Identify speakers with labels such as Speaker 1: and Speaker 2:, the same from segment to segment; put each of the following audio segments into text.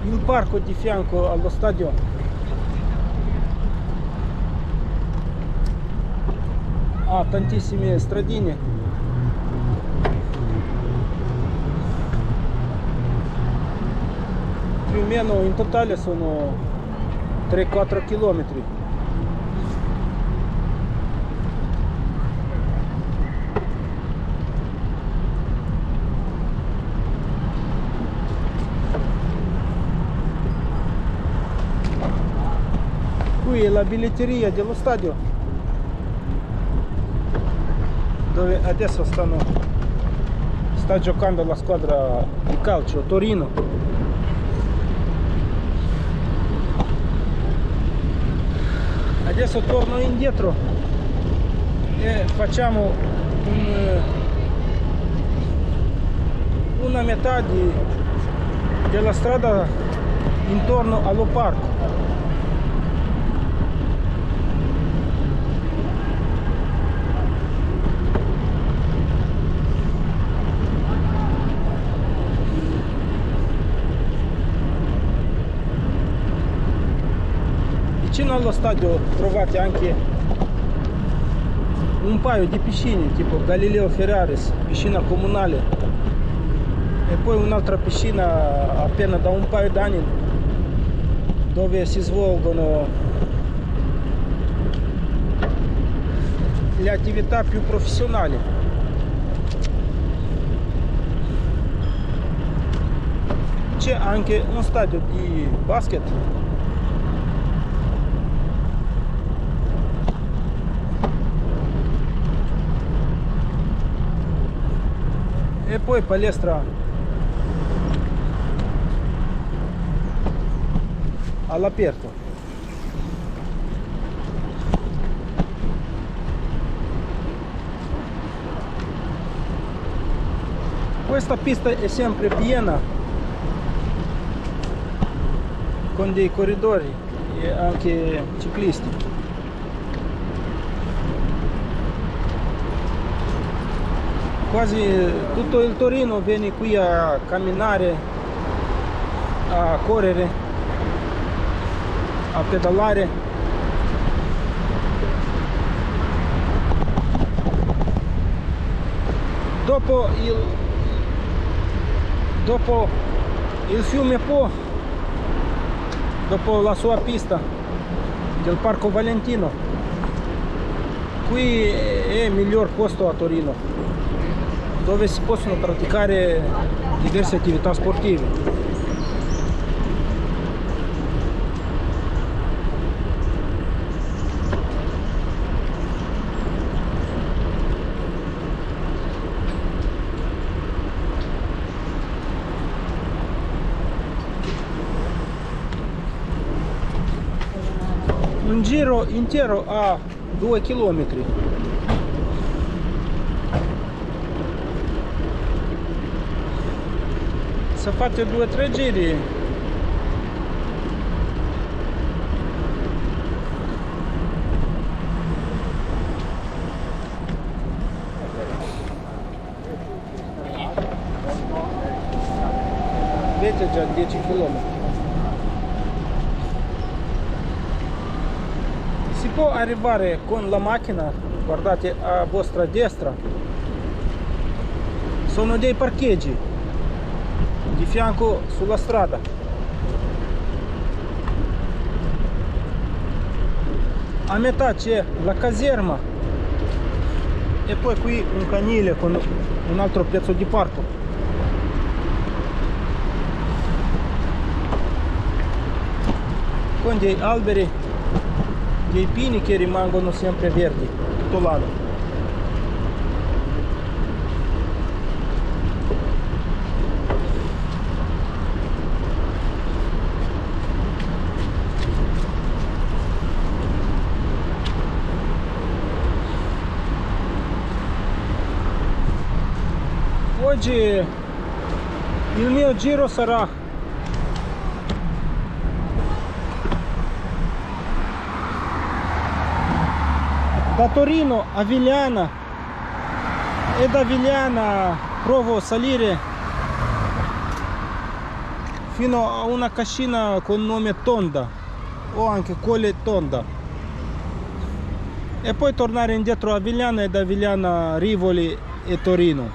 Speaker 1: il parco di fianco allo stadio ha tantissime stradine, più o meno in totale sono 3-4 km. Qui è la biglietteria dello stadio, dove adesso sta giocando la squadra di calcio Torino. Adesso torno indietro e facciamo una metà della strada intorno allo parco. Vicino allo stadio trovate anche un paio di piscine tipo Galileo Ferraris, piscina comunale, e poi un'altra piscina appena da un paio d'anni dove si svolgono le attività più professionali. C'è anche un stadio di basket. E poi palestra all'aperto. Questa pista è sempre piena con dei corridori e anche ciclisti. Quasi tutto il Torino viene qui a camminare, a correre, a pedalare. Dopo il fiume Po, dopo la sua pista del Parco Valentino, qui è il miglior posto a Torino, dove si possono praticare diverse attività sportive. Un giro intero a 2 km. Se fate 2-3 giri avete già 10 km. Si può arrivare con la macchina, guardate a vostra destra, sono dei parcheggi di fianco sulla strada. A metà c'è la caserma e poi qui un canile con un altro pezzo di parco. Con dei alberi, dei pini che rimangono sempre verdi tutto l'anno. Oggi il mio giro sarà da Torino a Vigliana e da Vigliana provo a salire fino a una cascina con nome Tonda o anche Colle Tonda, e poi tornare indietro a Avigliana e da Avigliana Rivoli e Torino.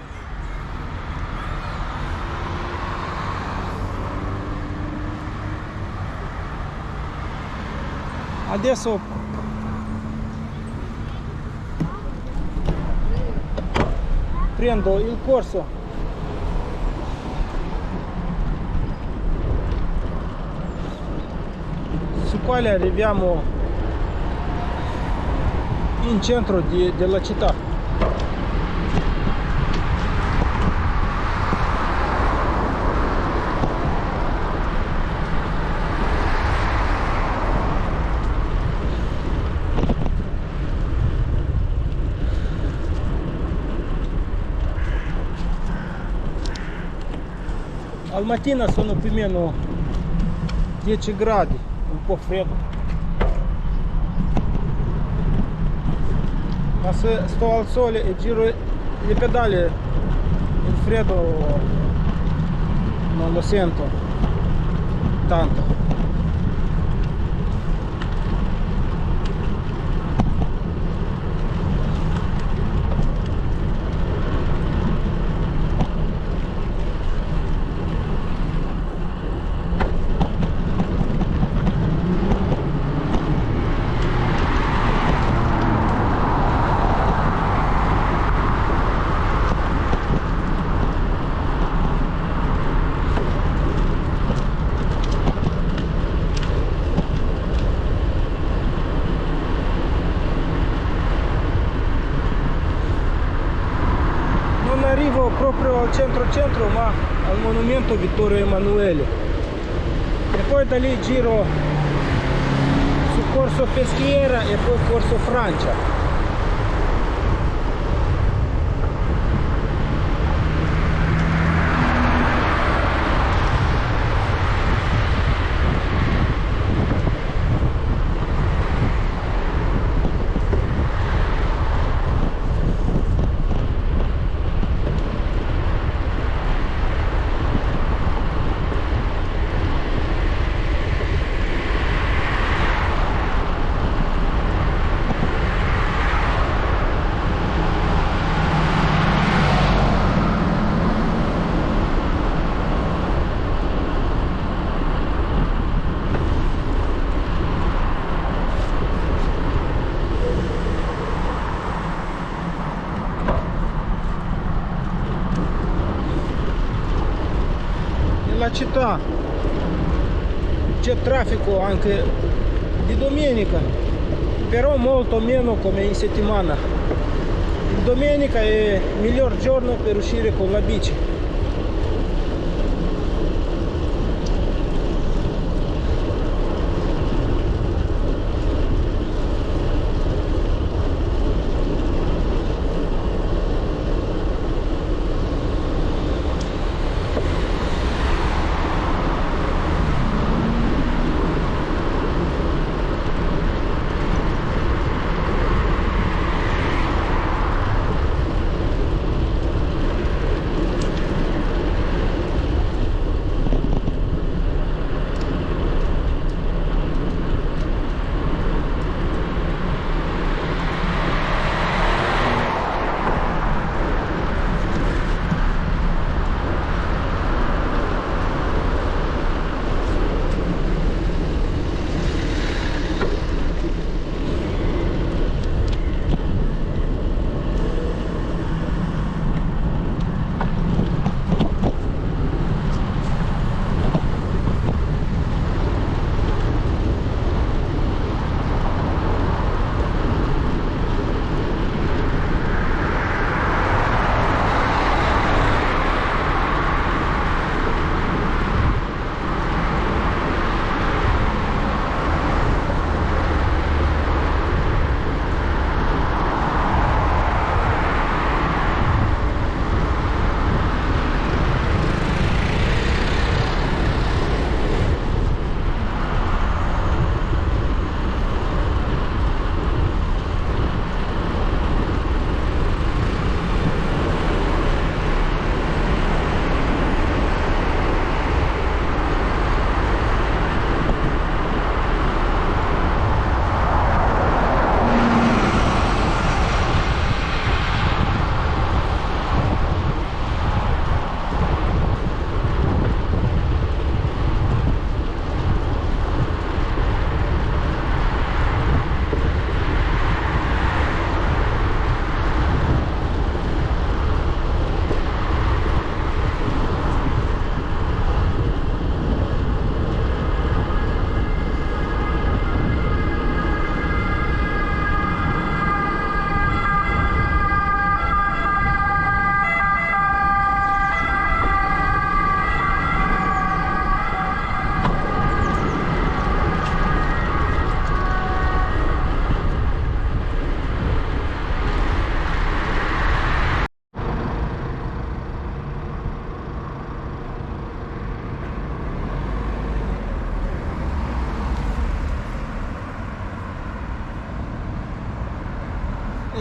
Speaker 1: Adesso prendo il corso su quale arriviamo in centro della città. Al mattino sono più o meno 10 gradi, un po' freddo, ma se sto al sole e giro le pedali, il freddo non lo sento tanto. Arrivo proprio al centro, ma al monumento Vittorio Emanuele, e poi da lì giro su Corso Peschiera e poi Corso Francia. Nella città c'è traffico anche di domenica, però molto meno come in settimana. Il domenica è il miglior giorno per uscire con la bici.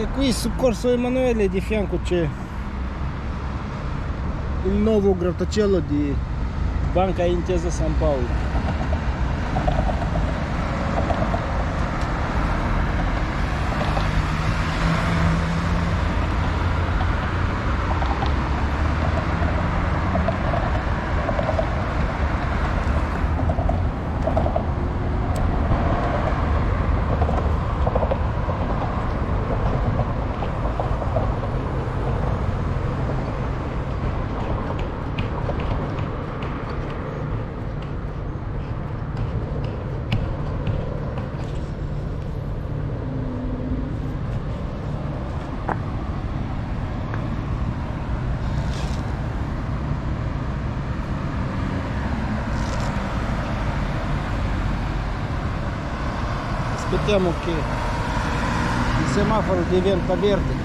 Speaker 1: E qui su Corso Emanuele di fianco c'è il nuovo grattacielo di Banca Intesa San Paolo. Aspettiamo che il semaforo diventa verde.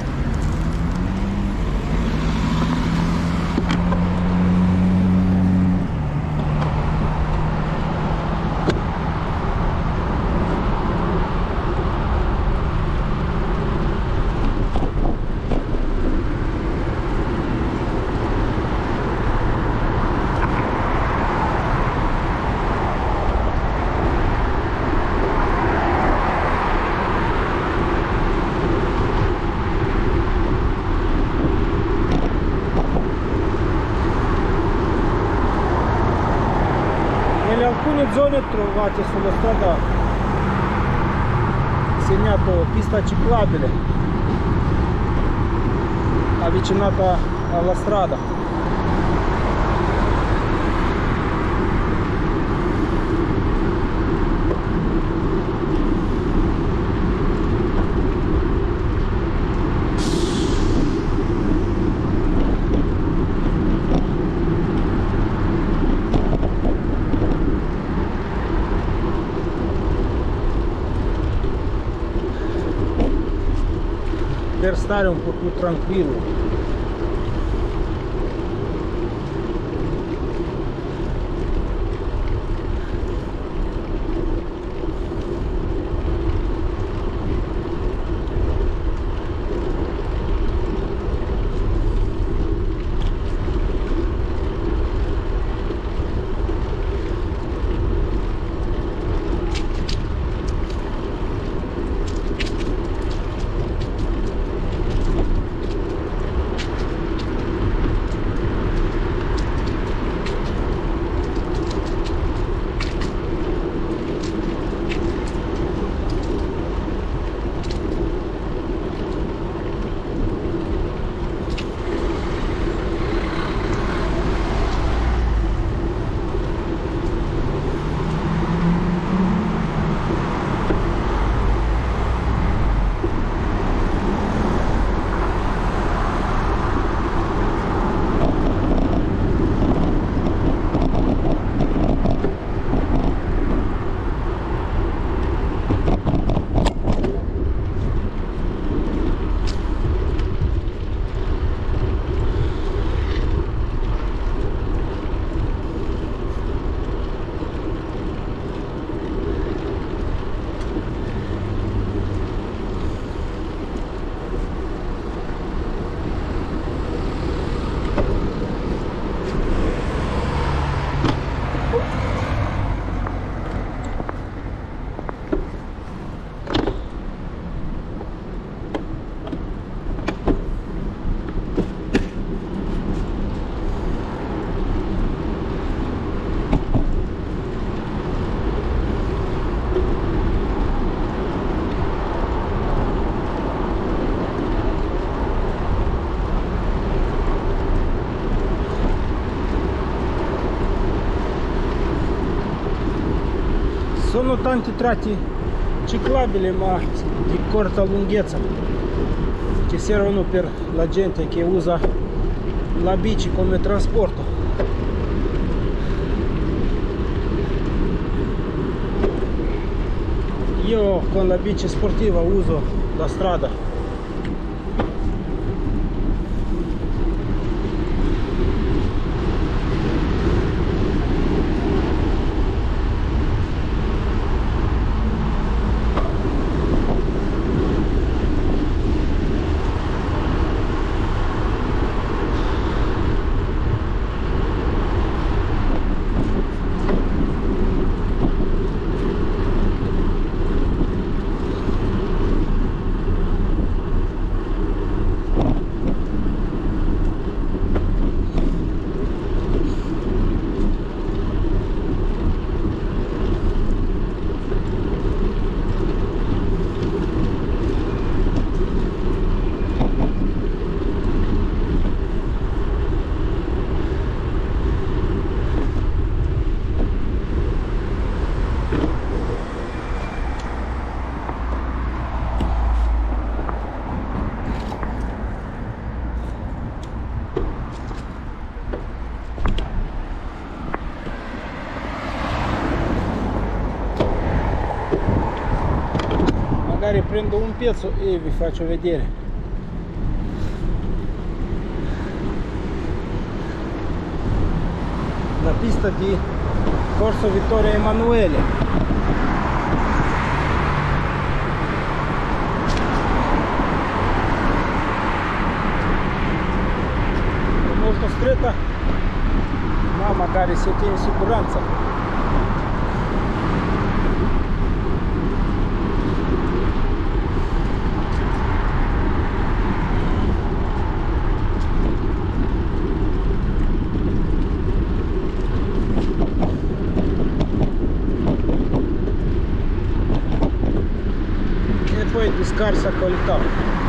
Speaker 1: In alcune zone trovate sulla strada segnato pista ciclabile avvicinata alla strada. Per stare un po' più tranquillo. Sono tanti tratti ciclabili ma di corta lunghezza che servono per la gente che usa la bici come trasporto. Io con la bici sportiva uso la strada. magari prendo un pezzo e vi faccio vedere. La pista di Corso Vittorio Emanuele. È molto stretta, ma magari siete in sicurezza. Di scarsa qualità.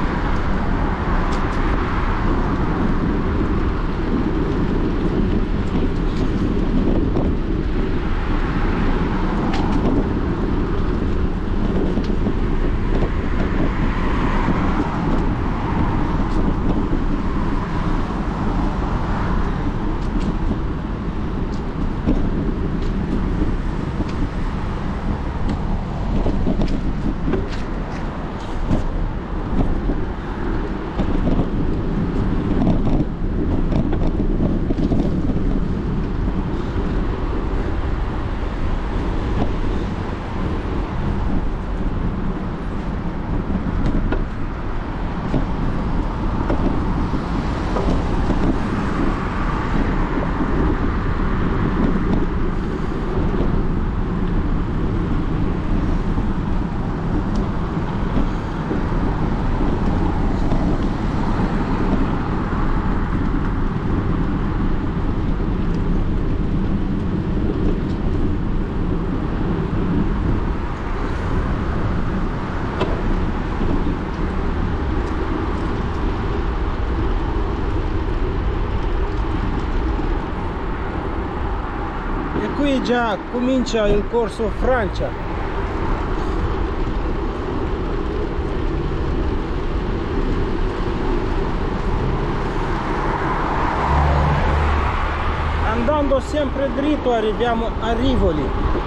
Speaker 1: Qui già comincia il Corso Francia. Andando sempre dritto arriviamo a Rivoli.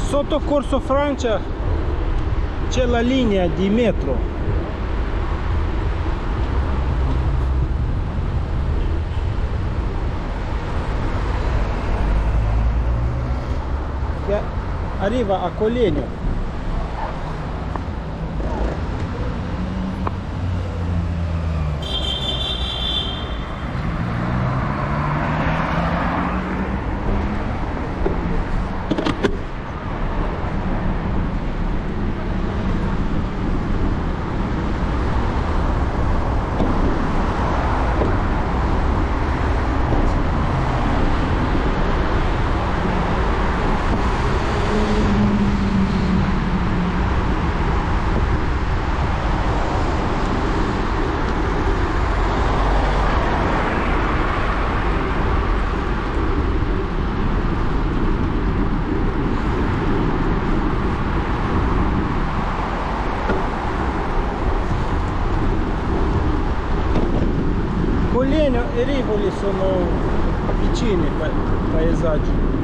Speaker 1: Sotto Corso Francia c'è la linea di metro. Che arriva a Colegno. Colegno e Rivoli sono vicini paesaggi.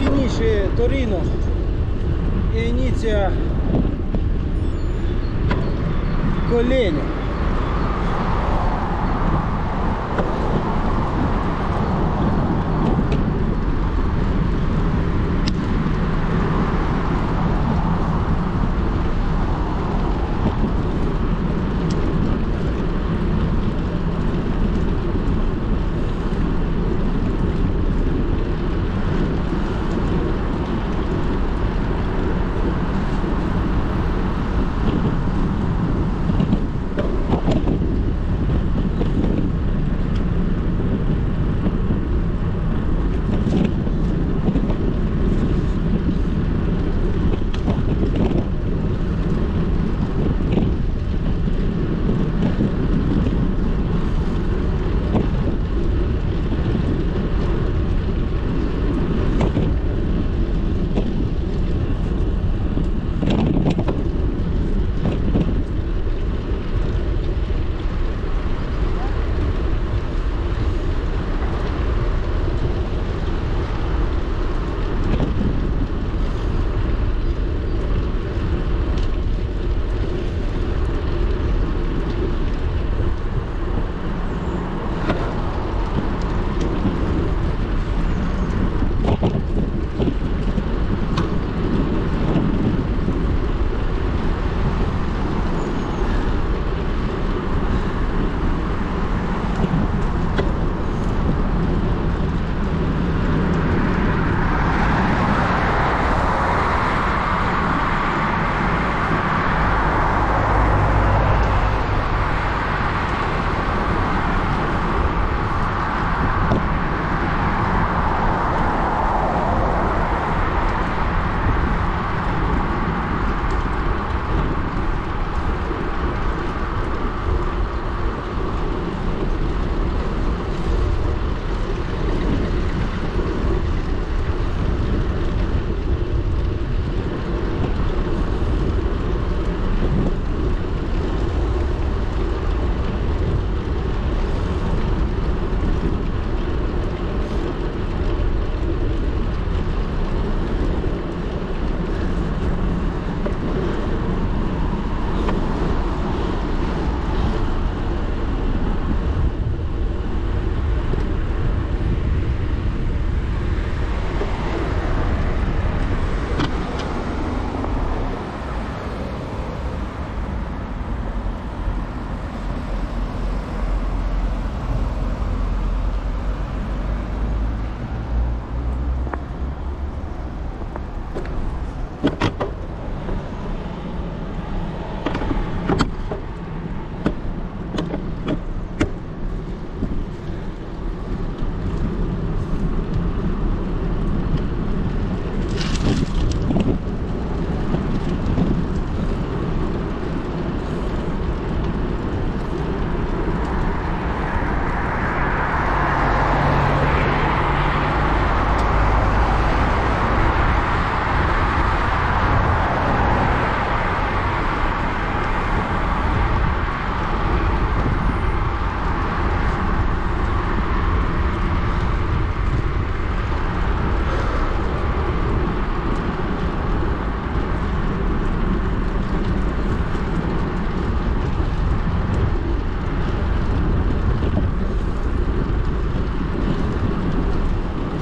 Speaker 1: finisce Torino e inizia Colenio.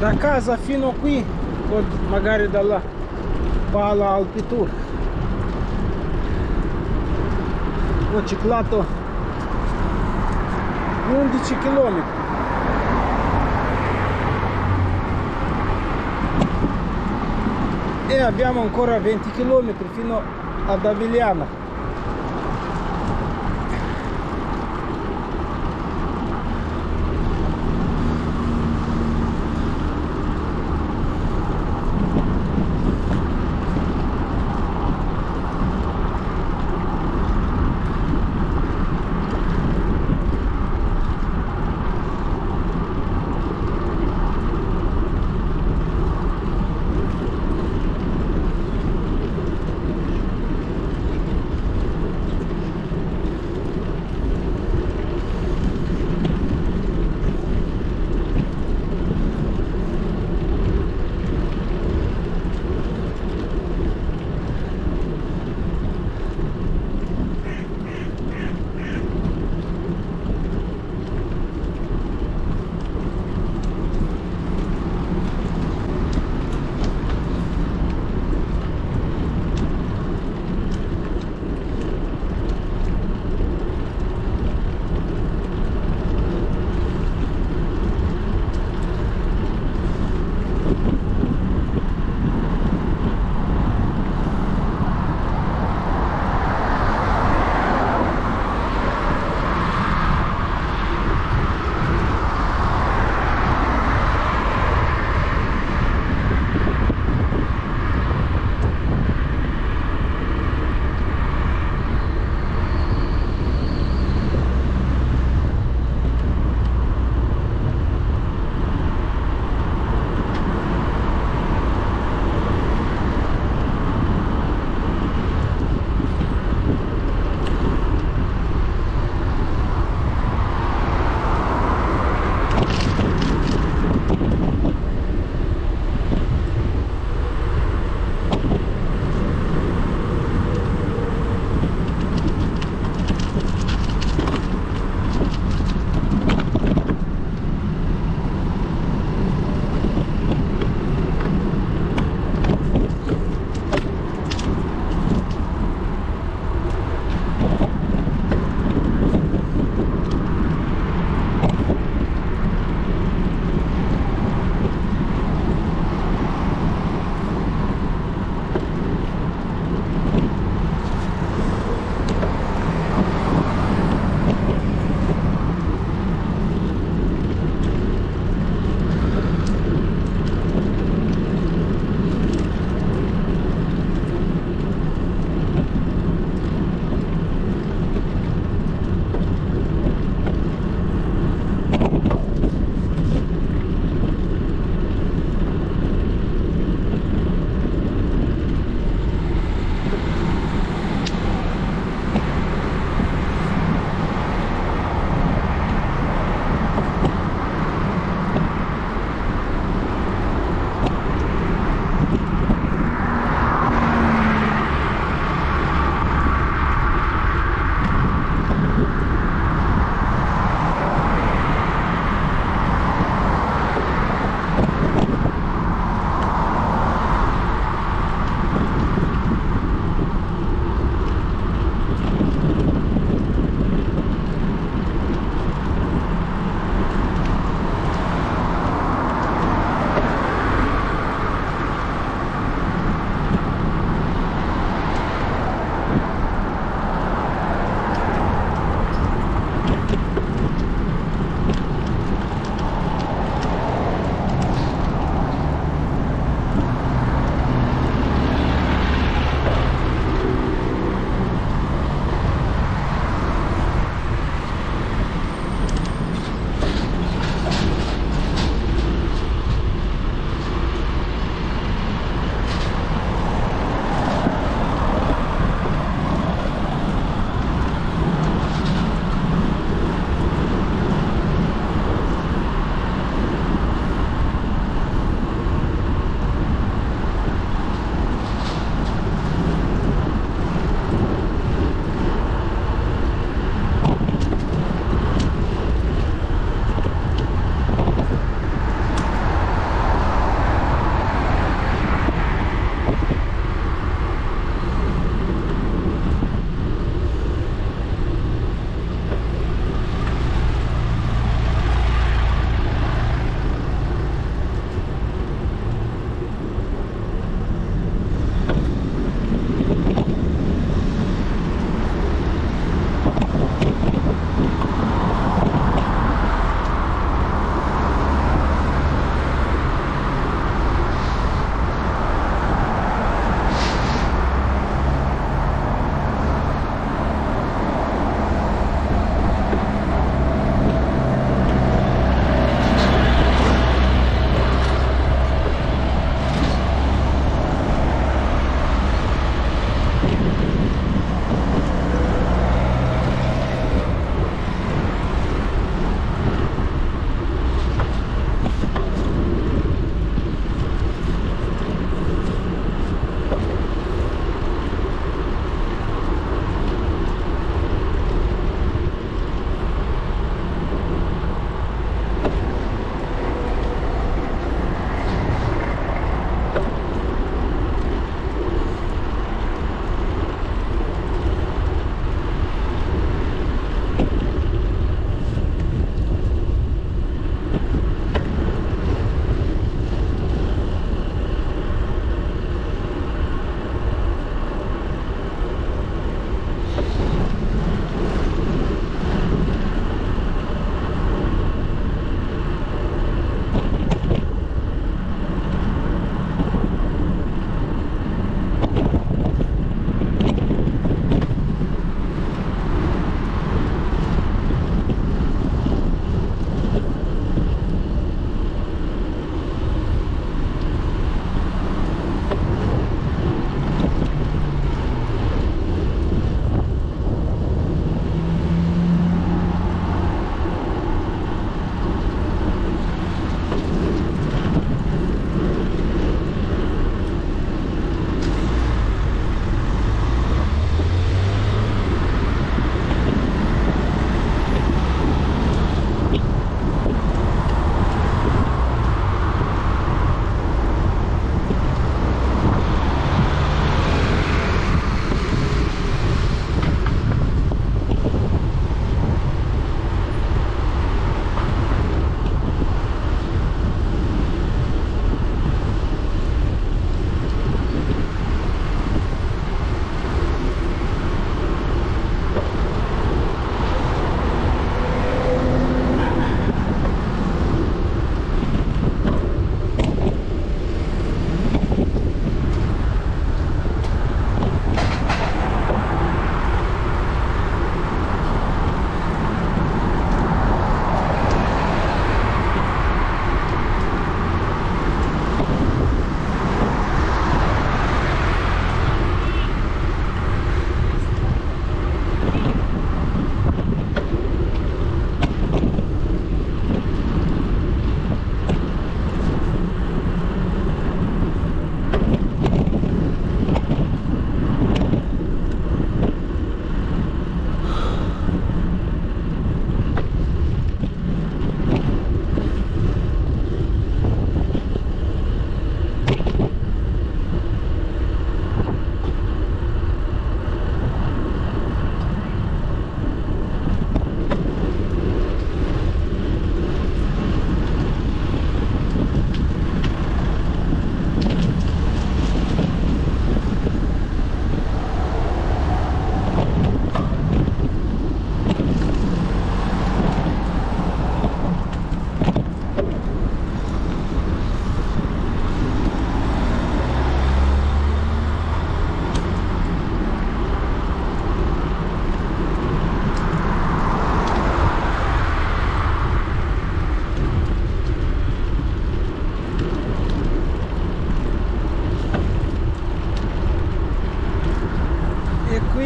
Speaker 1: Da casa fino qui, o magari da là, Pala Alpitur, ho ciclato 11 km. E abbiamo ancora 20 km fino ad Avigliana.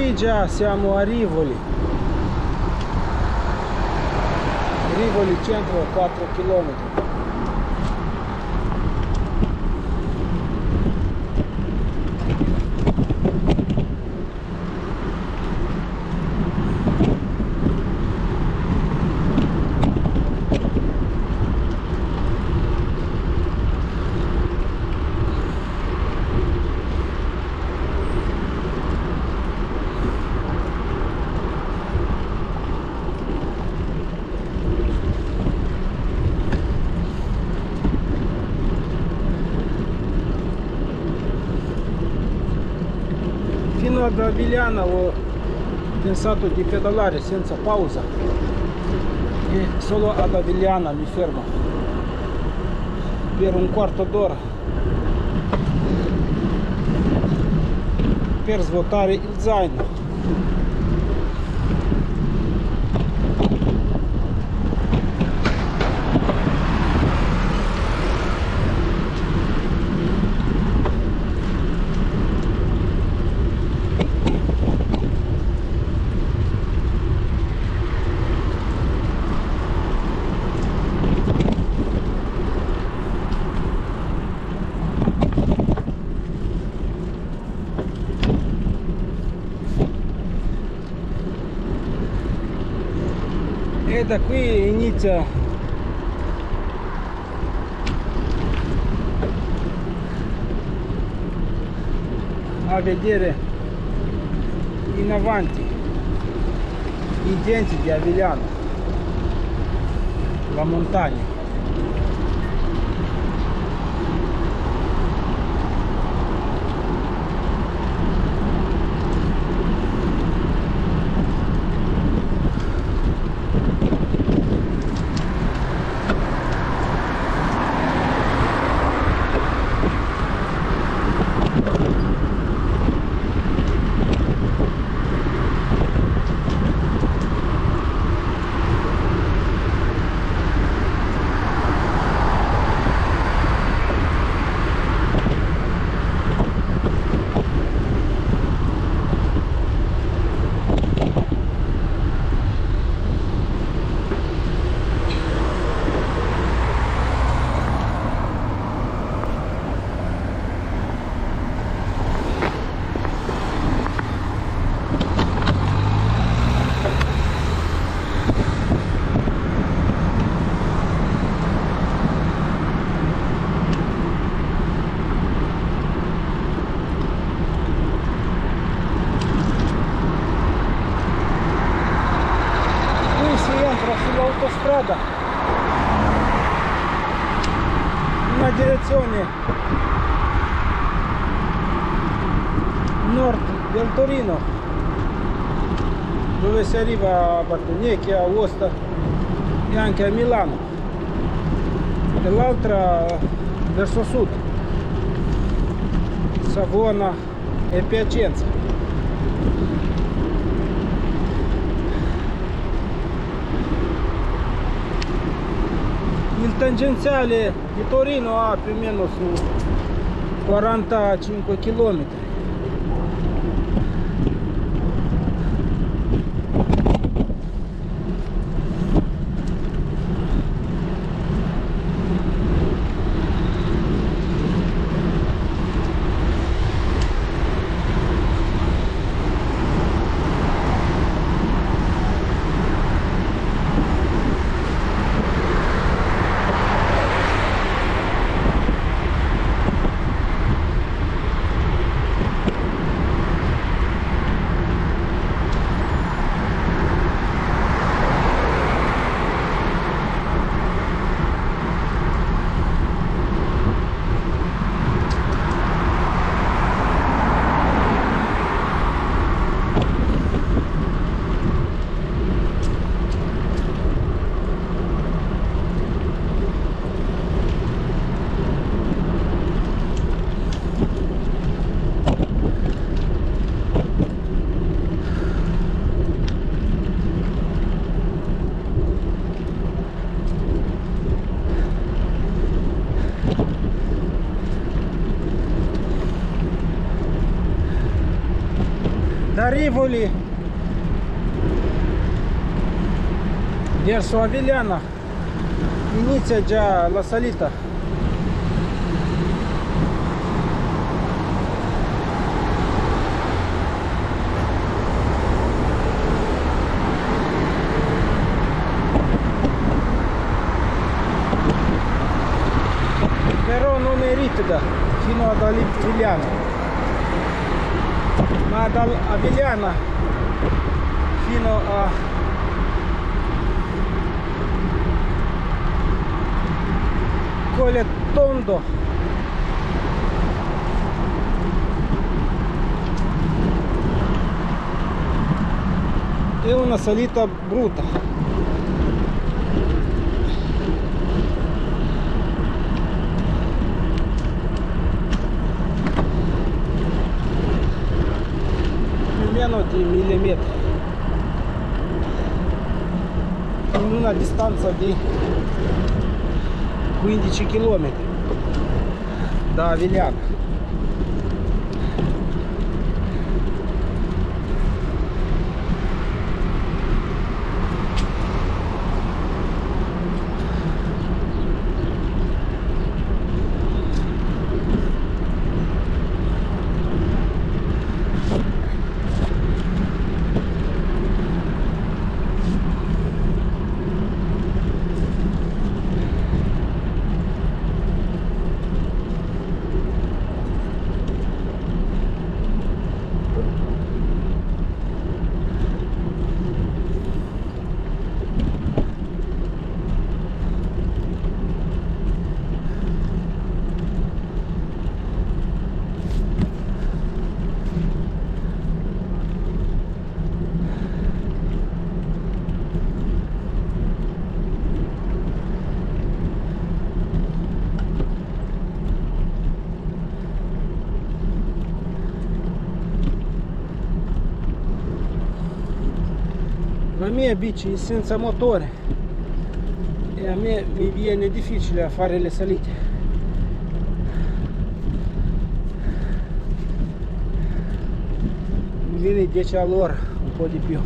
Speaker 1: qui già siamo a Rivoli. Rivoli centro 4 km. Fino ad Avigliana ho pensato di pedalare senza pausa e solo ad Avigliana mi fermo per un quarto d'ora per svuotare il zaino. E da qui inizia a vedere in avanti i denti di Avigliana, la montagna. Sull'autostrada in una direzione nord del Torino, dove si arriva a Bardonecchia, a Aosta e anche a Milano, e l'altra verso sud, Savona e Piacenza. Il tangenziale di Torino ha più o meno su 45 km. da Rivoli verso Avigliana inizia già la salita. Però non è ripida fino ad Avigliana, ma da Avigliana fino a Colle Tondo è una salita brutta. Meno di 1000 metri in una distanza di 15 km da Avigliana. La mia bici è senza motore e a me mi viene difficile a fare le salite. Mi viene 10 all'ora, un po' di più.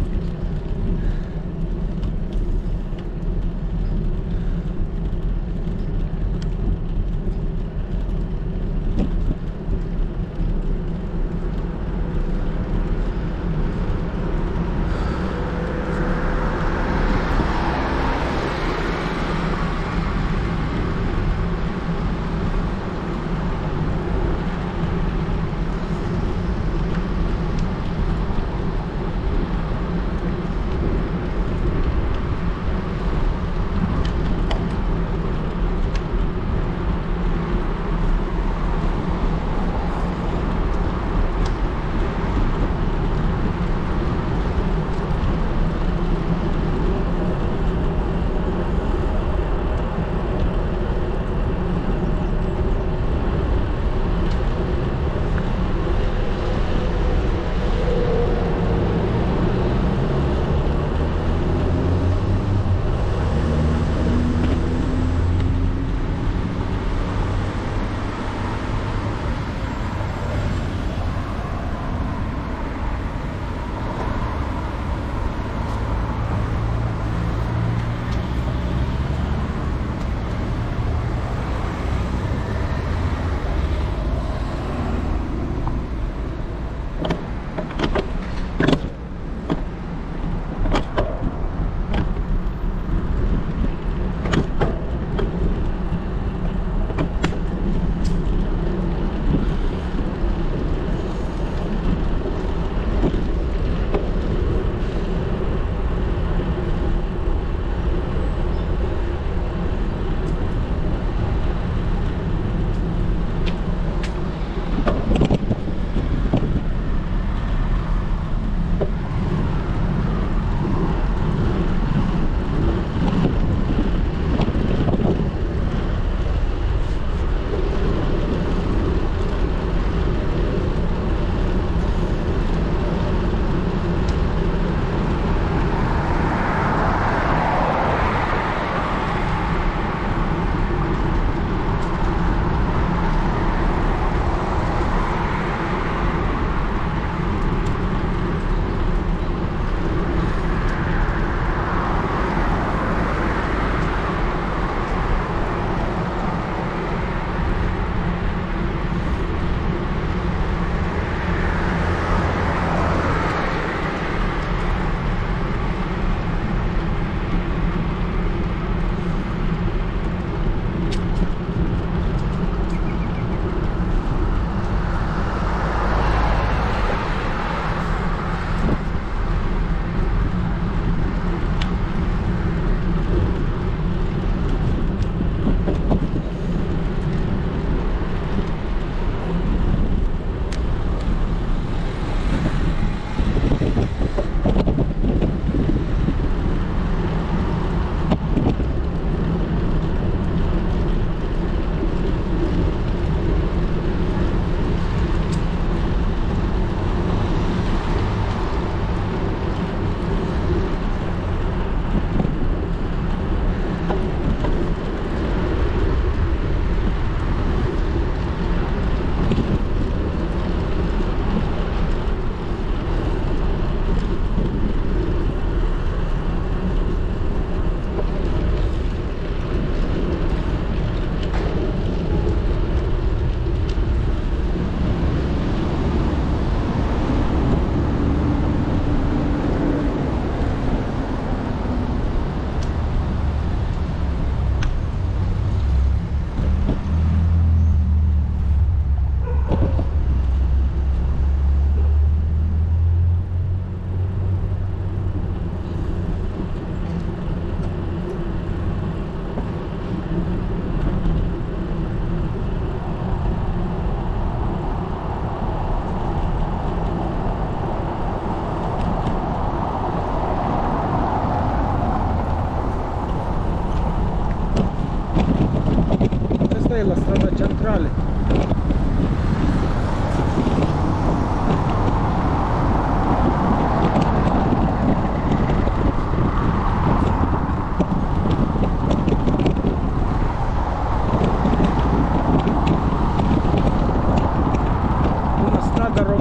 Speaker 1: strada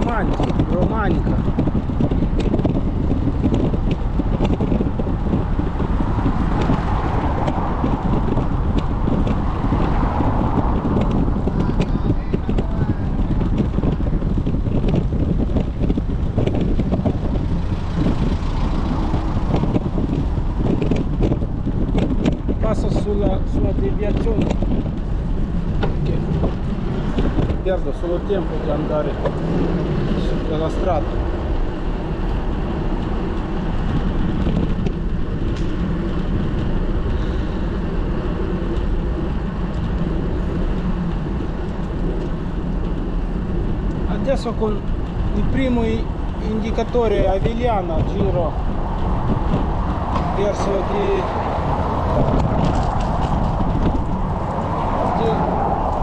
Speaker 1: romanica. Passo sulla deviazione, che perdo solo tempo di andare su quella strada. Adesso con il primo indicatore a Vigliana giro verso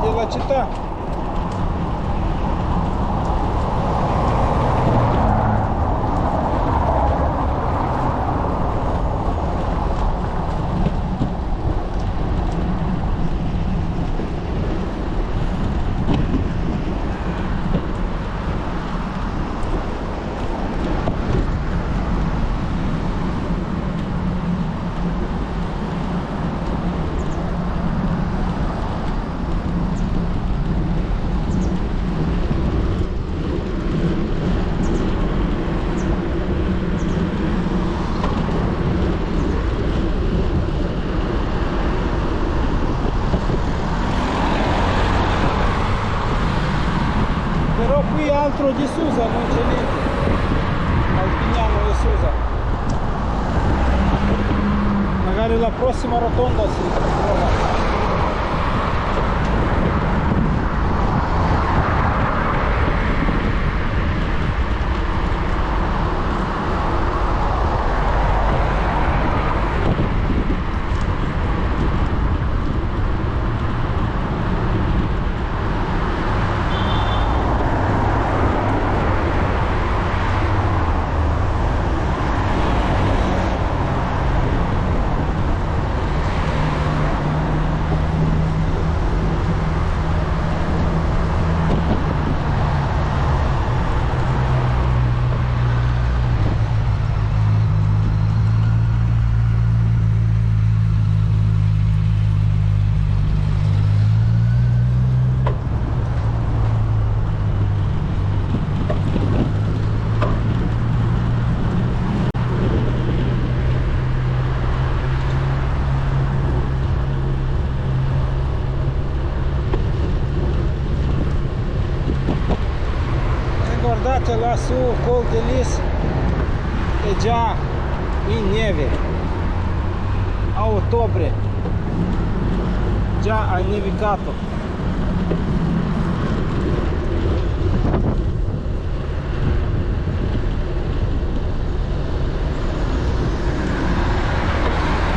Speaker 1: della città. Però qui altro di Susa non c'è niente, al Vignano di Susa. Magari la prossima rotonda si trova. Guardate lassù, Col de Lis è già in neve a ottobre, già ha nevicato.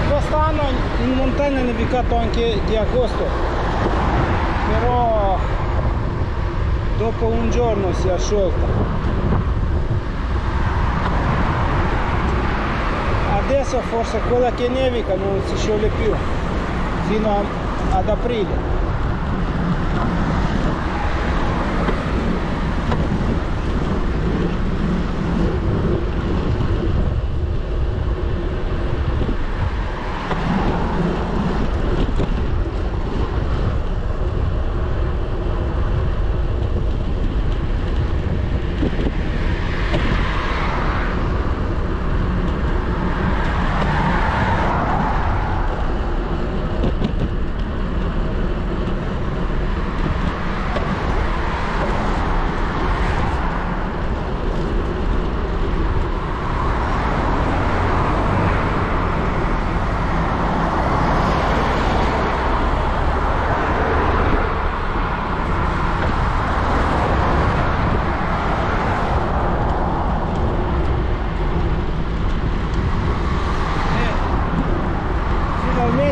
Speaker 1: Quest'anno in montagna è nevicato anche di agosto, però dopo un giorno si è sciolta. Adesso forse quella che nevica non si scioglie più fino ad aprile.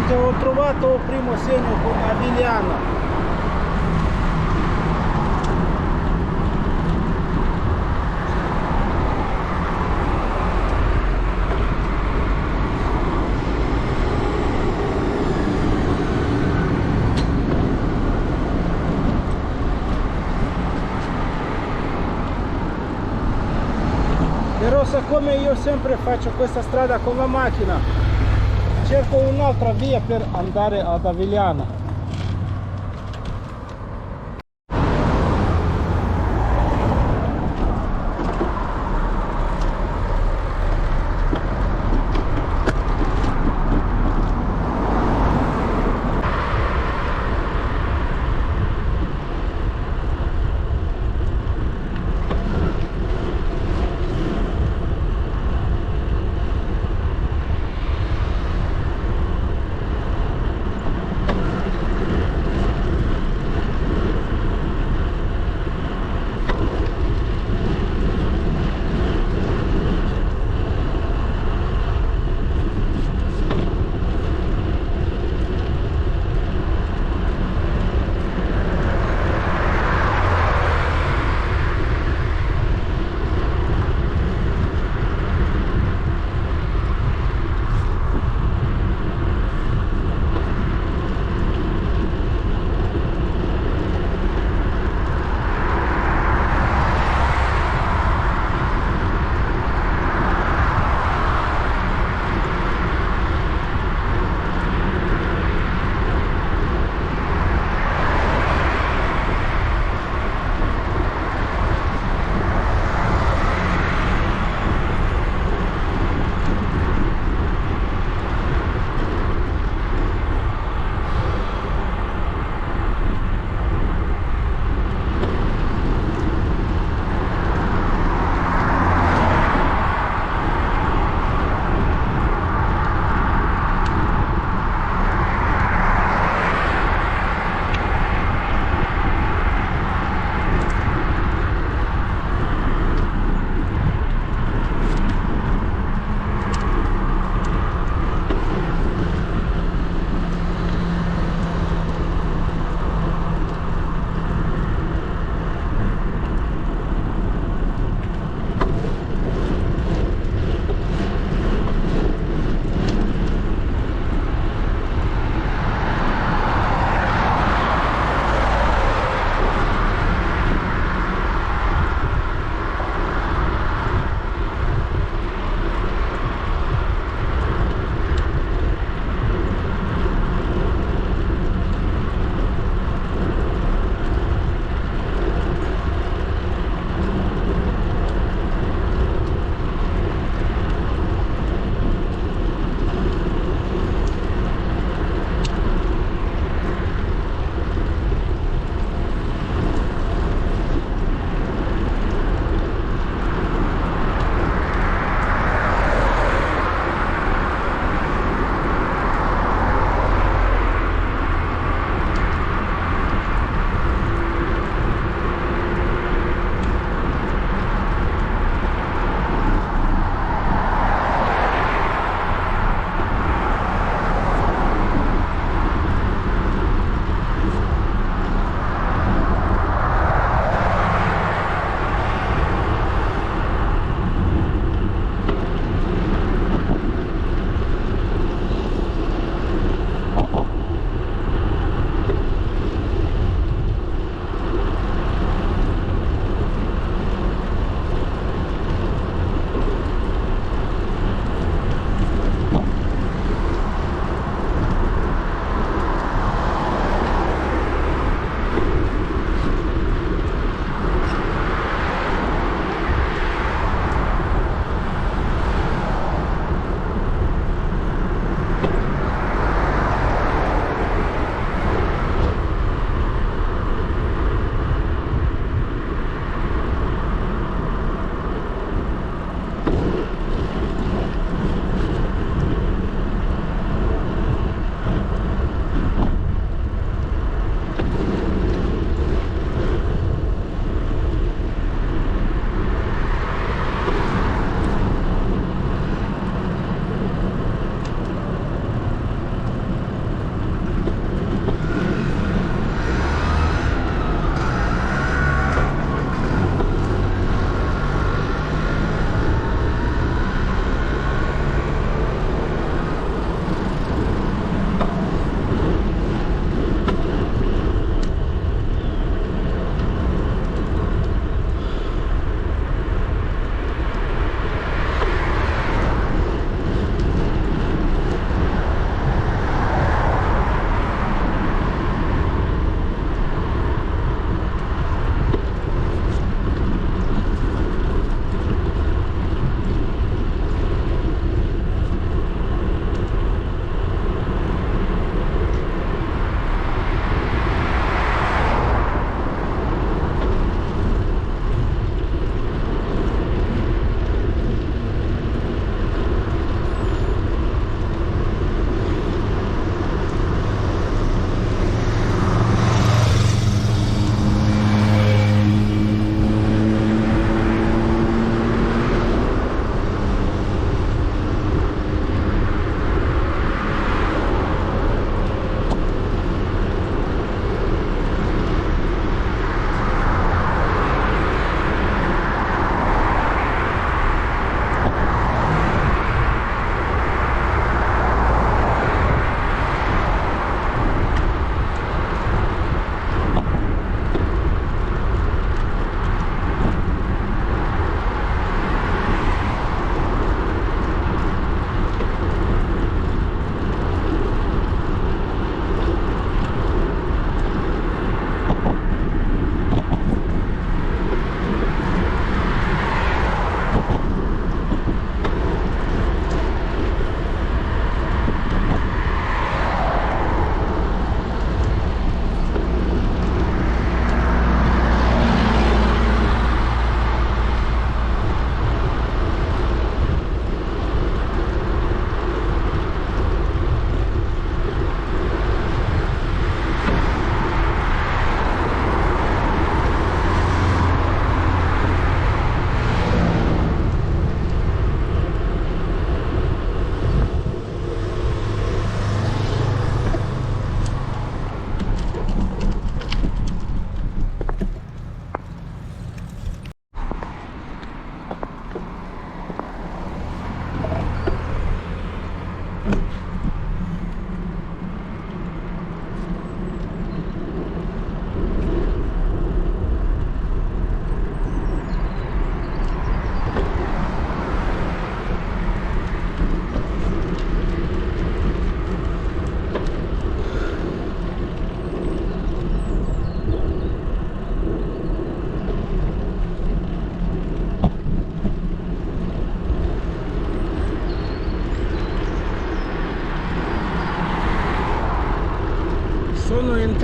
Speaker 1: Ho trovato il primo segno con a Vigliana. Però siccome io sempre faccio questa strada con la macchina, cerco un'altra via per andare ad Avigliana.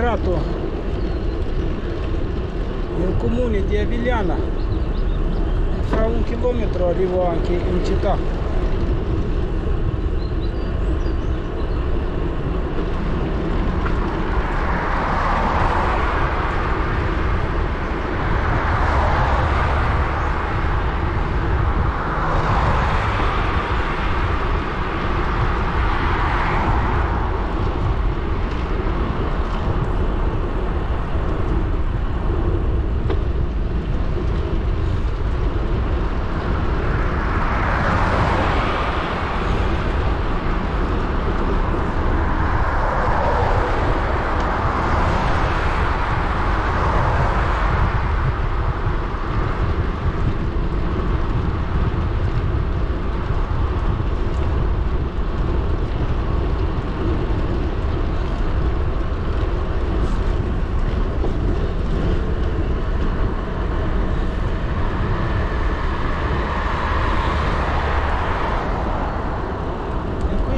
Speaker 1: intrato nel comune di Avigliana. Fra 1 chilometro arrivo anche in città.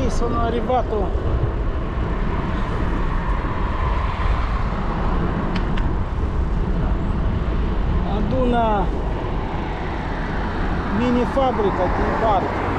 Speaker 1: Sono arrivato ad una mini fabbrica di barche.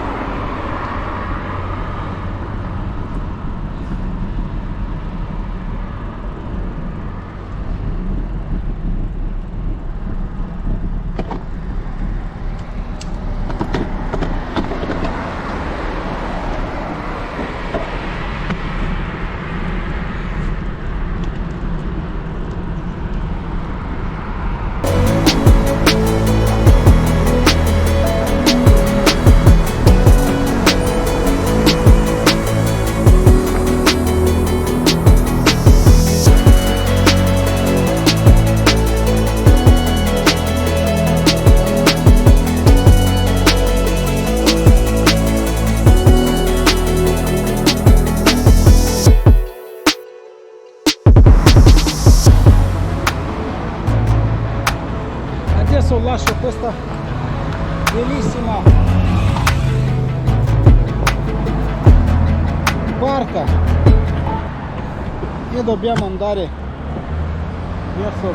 Speaker 1: Adesso lascio questa bellissima barca e dobbiamo andare verso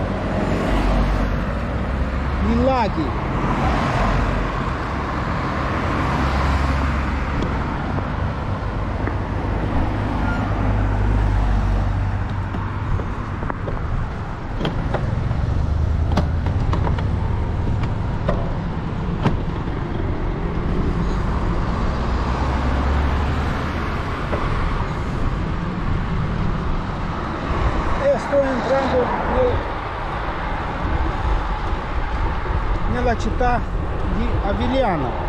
Speaker 1: i laghi. Sto entrando nella città di Avigliana.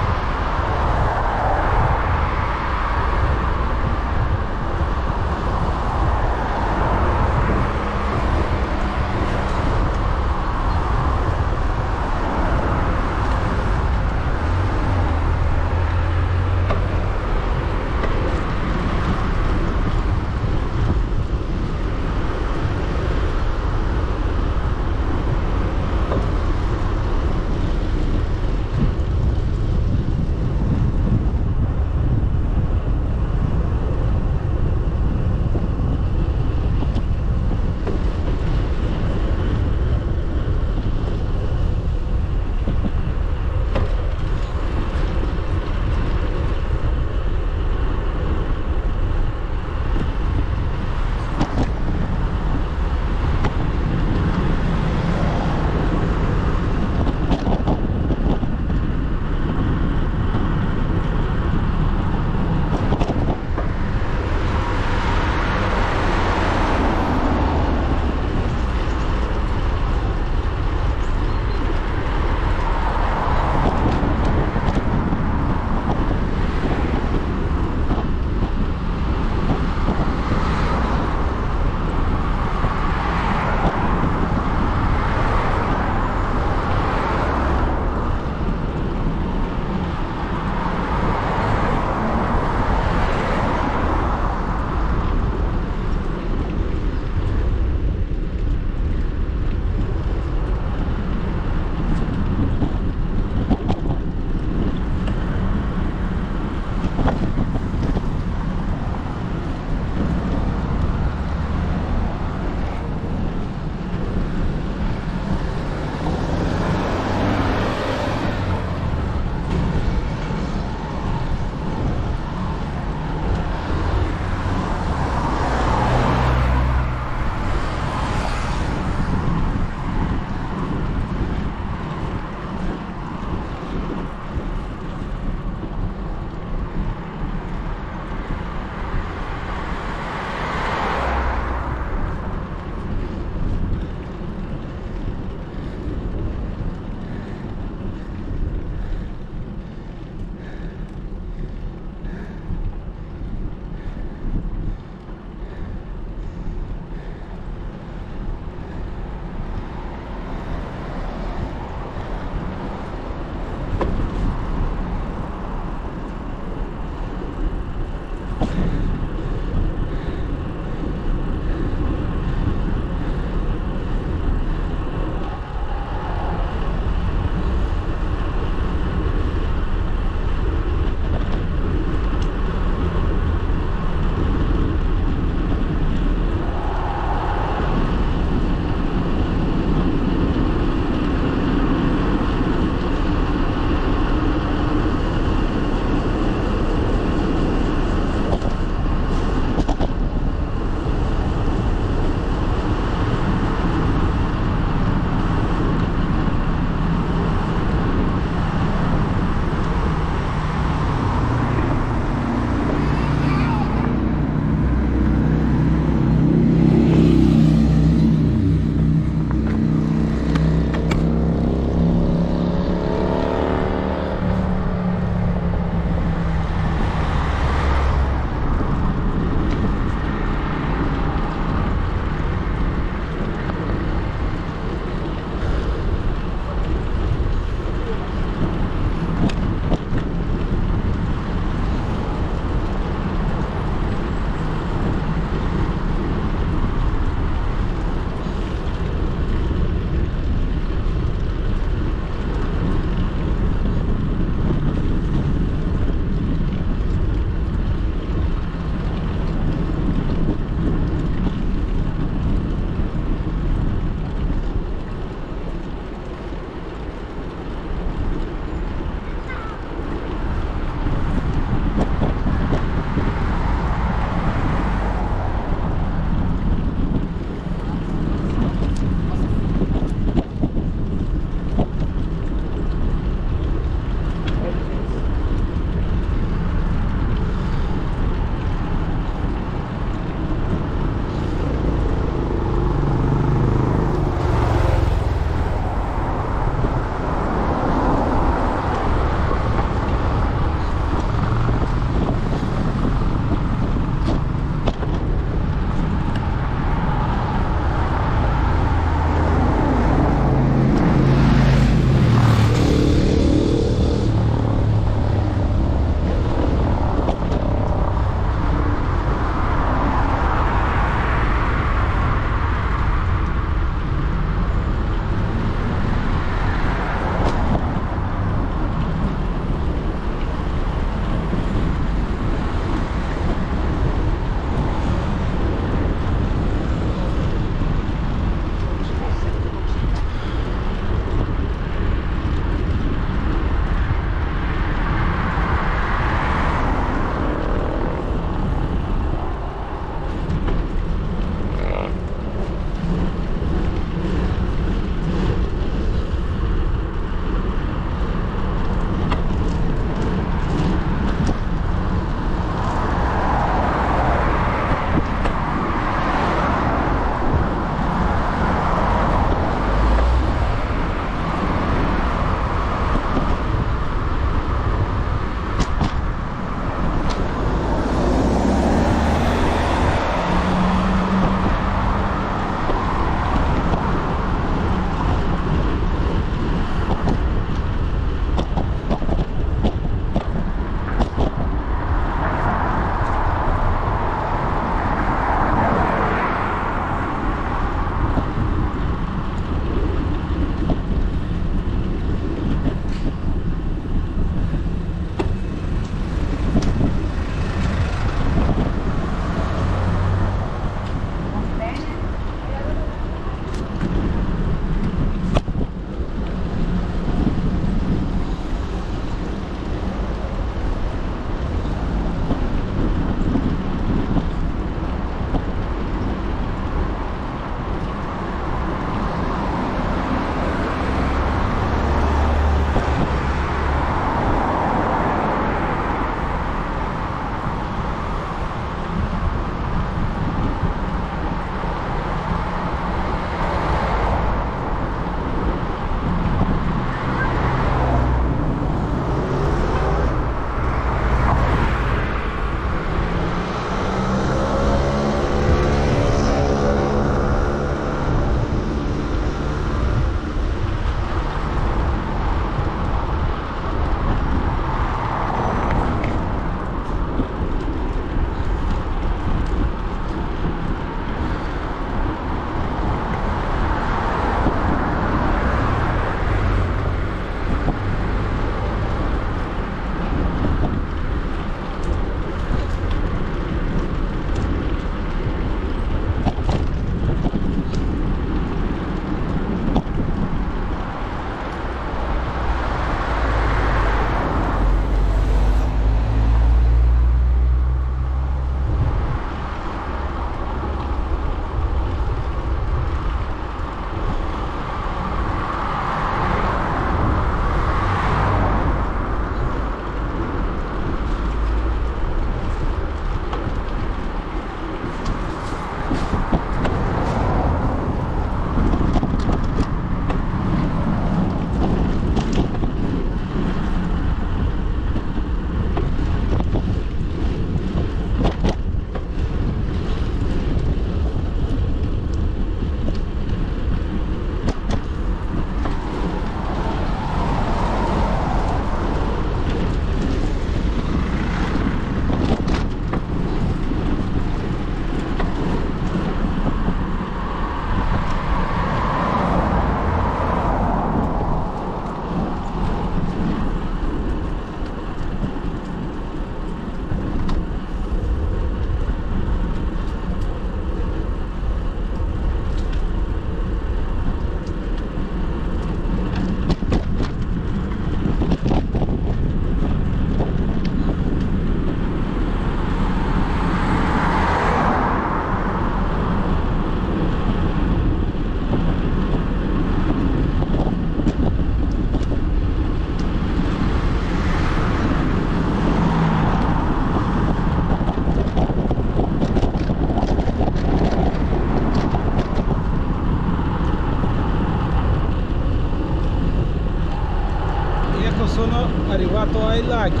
Speaker 1: arrivato ai laghi,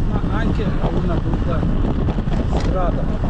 Speaker 1: ma anche a una brutta strada.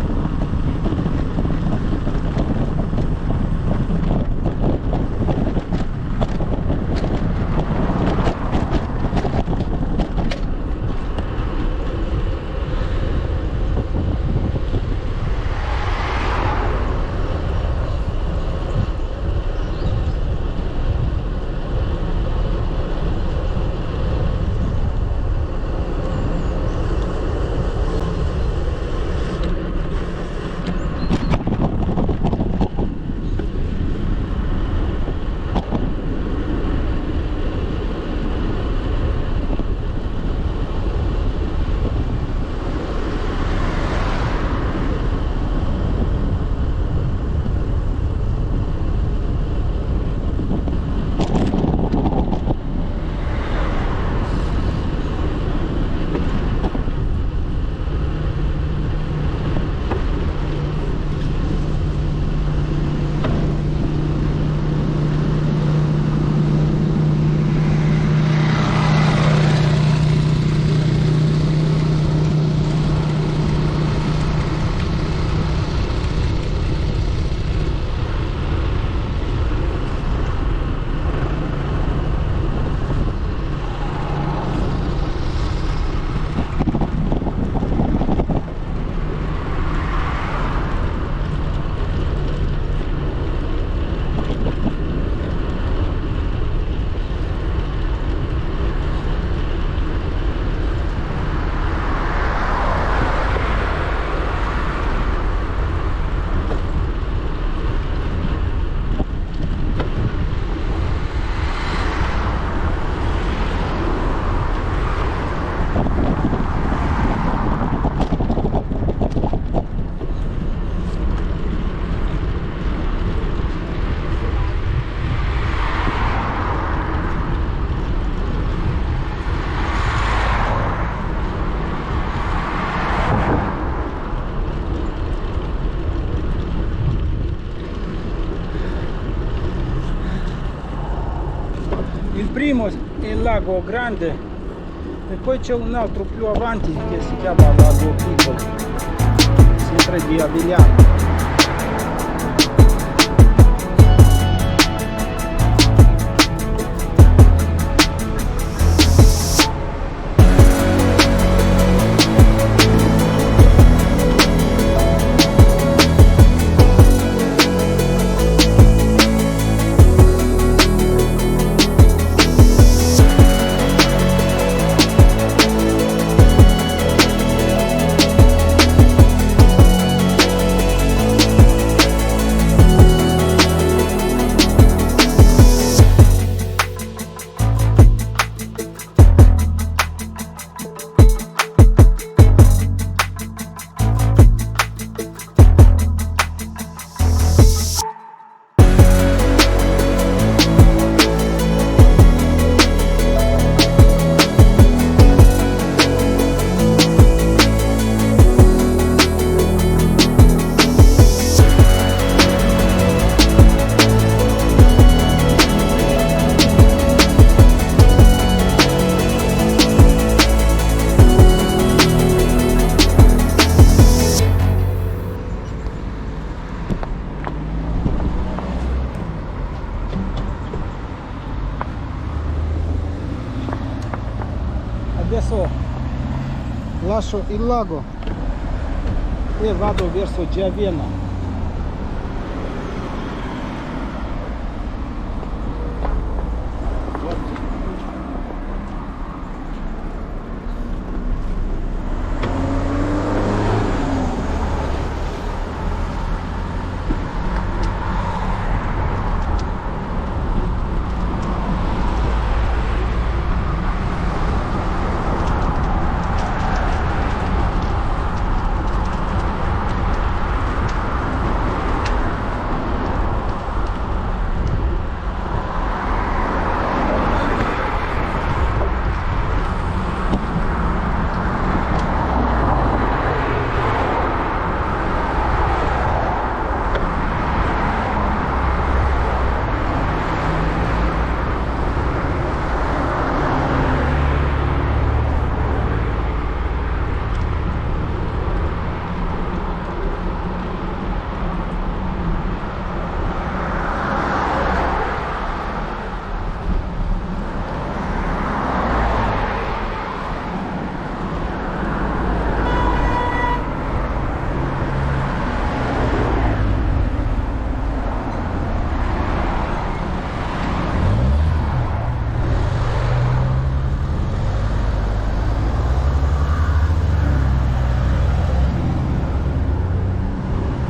Speaker 1: Il primo è il lago grande e poi c'è un altro più avanti che si chiama Lago Piccolo, sempre di Avigliano. Adesso lascio il lago e vado verso Giaviena.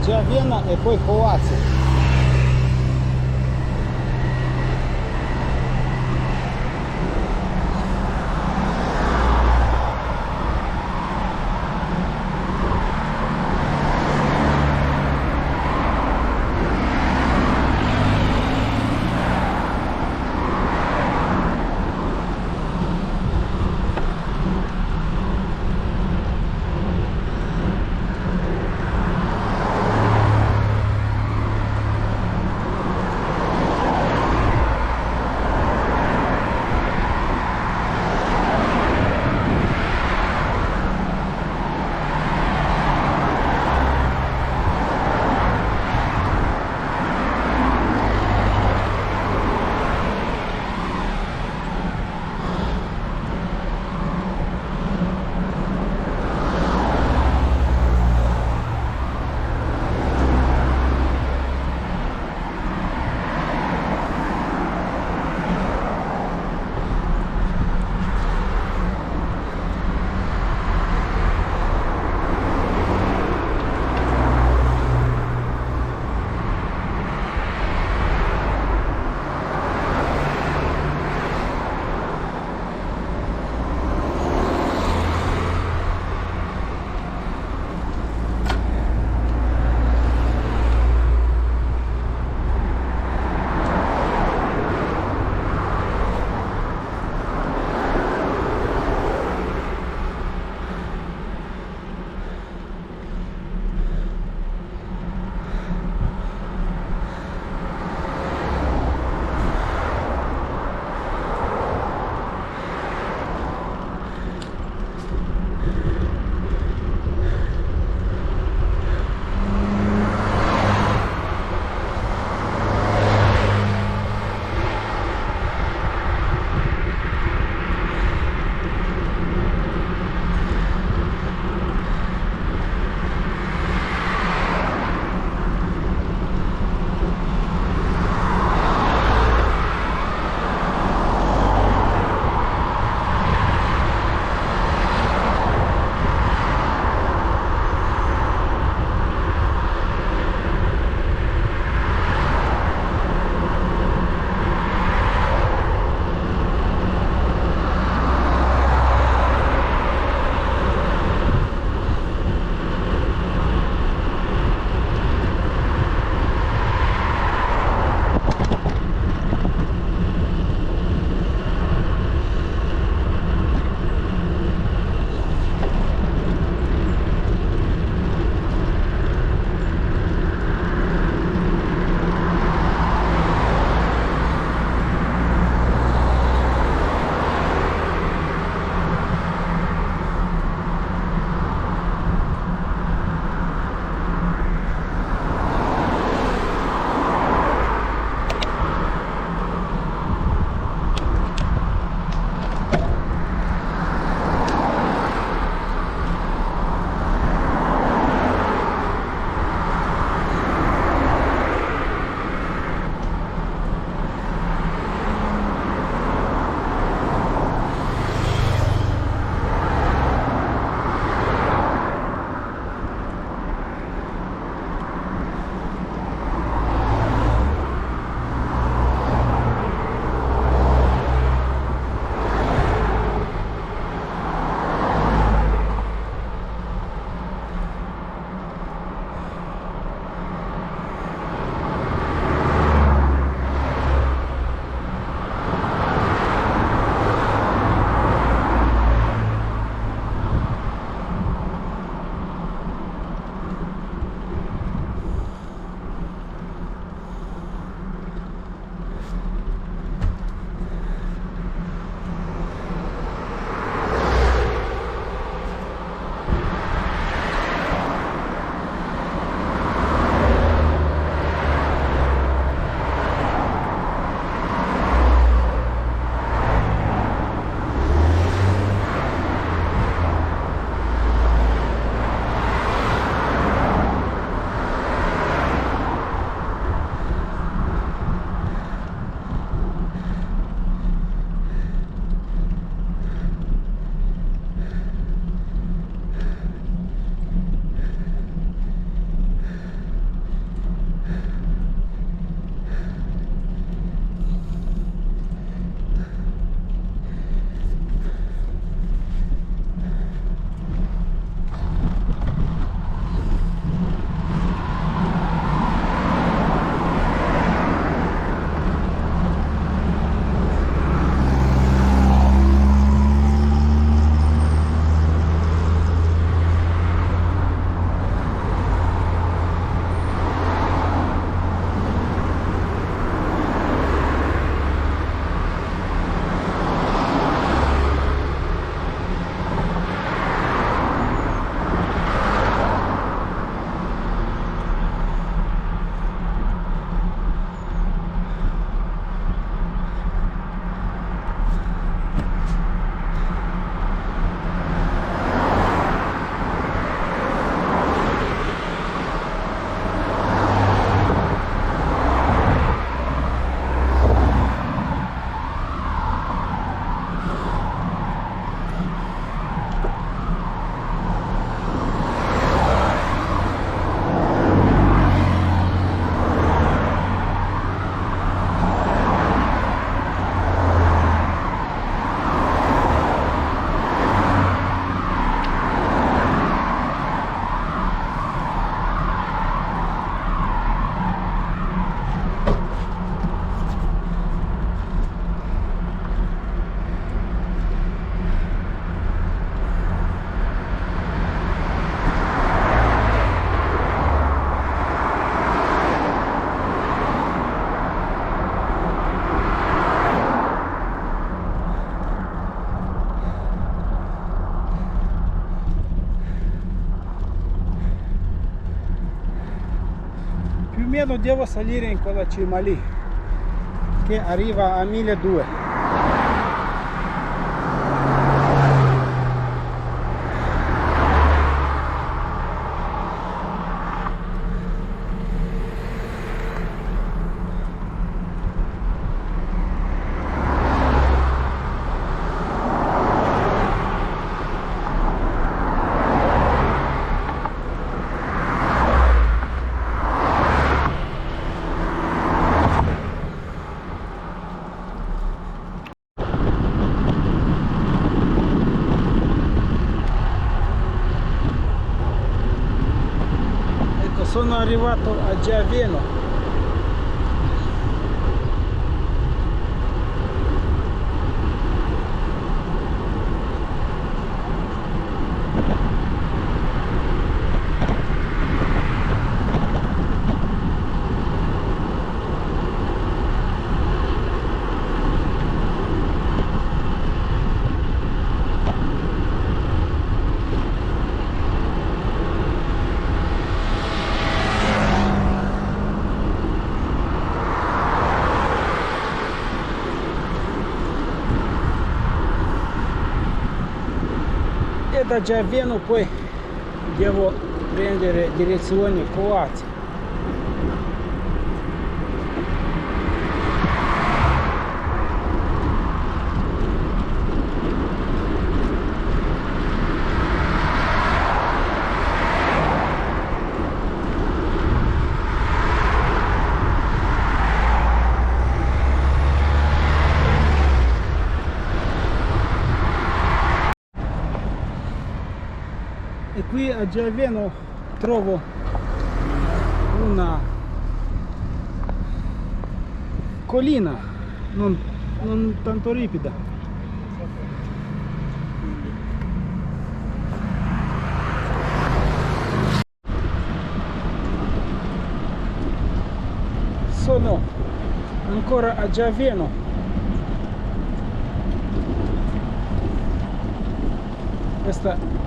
Speaker 1: Giavena e poi Croazia. più o meno devo salire in quella cima lì che arriva a 1200. Sono arrivato a Giaveno. E da Giaveno poi devo prendere direzione Croazia. E qui a Giaveno trovo una collina non tanto ripida. Sono ancora a Giaveno. Questa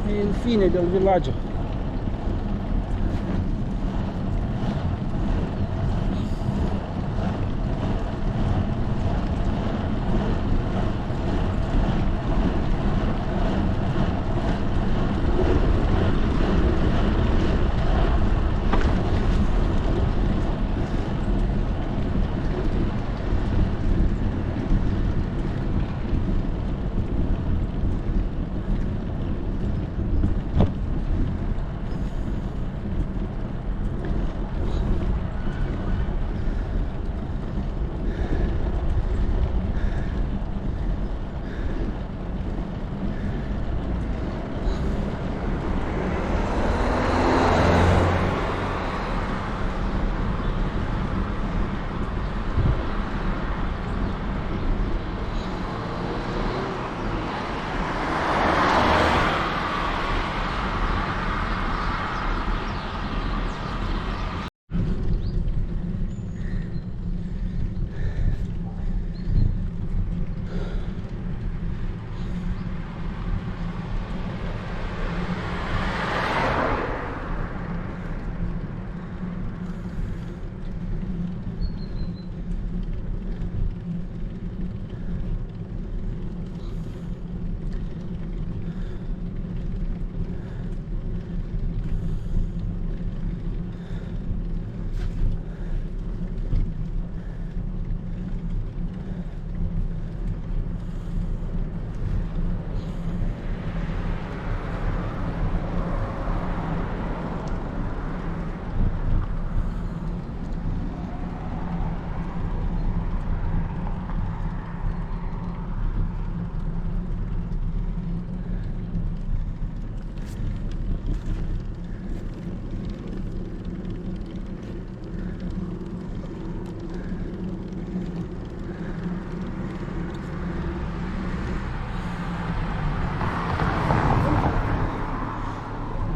Speaker 1: è il fine del villaggio.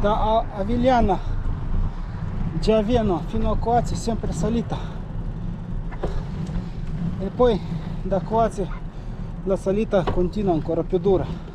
Speaker 1: Da Avigliana, Giaveno fino a Croazia sempre salita, e poi da Croazia la salita continua ancora più dura.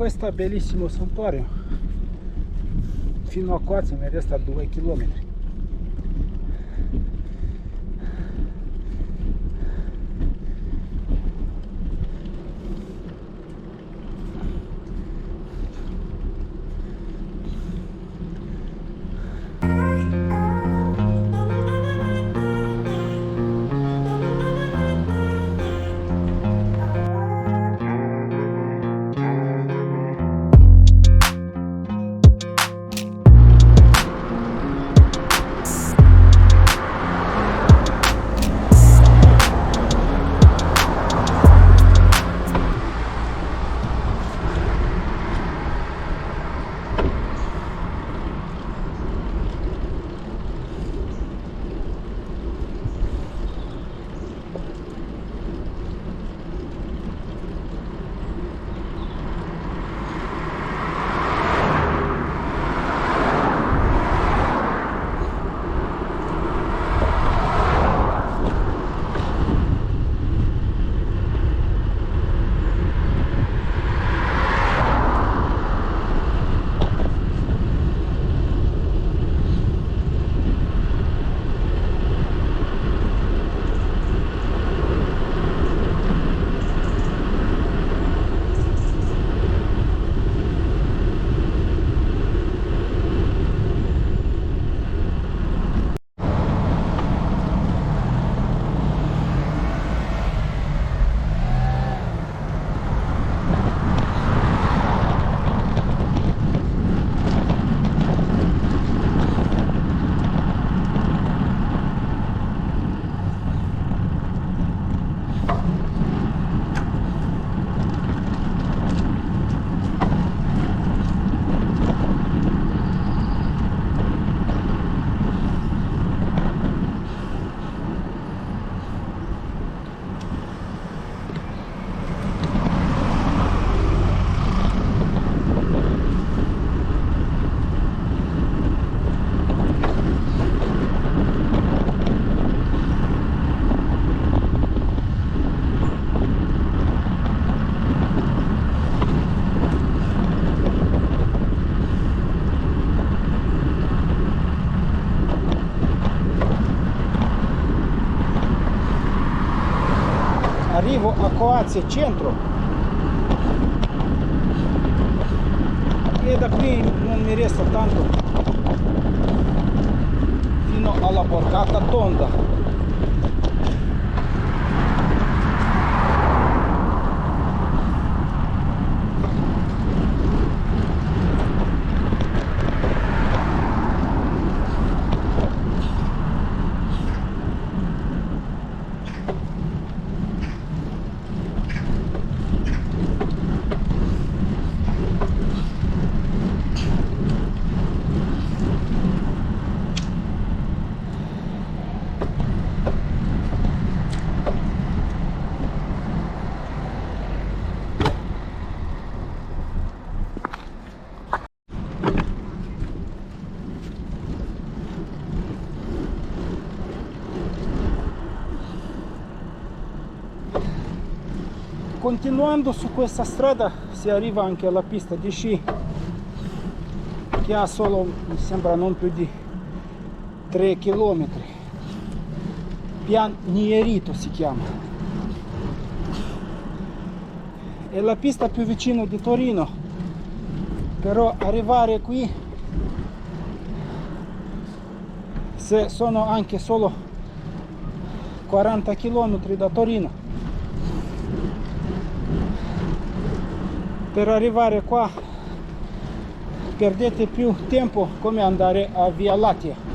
Speaker 1: questo bellissimo santuario fino a qua ce ne resta 2 km. Arrivo a Coazze centro e da qui non mi resta tanto fino alla Borgata Tonda. Continuando su questa strada si arriva anche alla pista di sci che ha solo, mi sembra, non più di 3 km. Pian Nierito si chiama. È la pista più vicina di Torino, però arrivare qui, se sono anche solo 40 km da Torino, per arrivare qua perdete più tempo come andare a Via Lattea.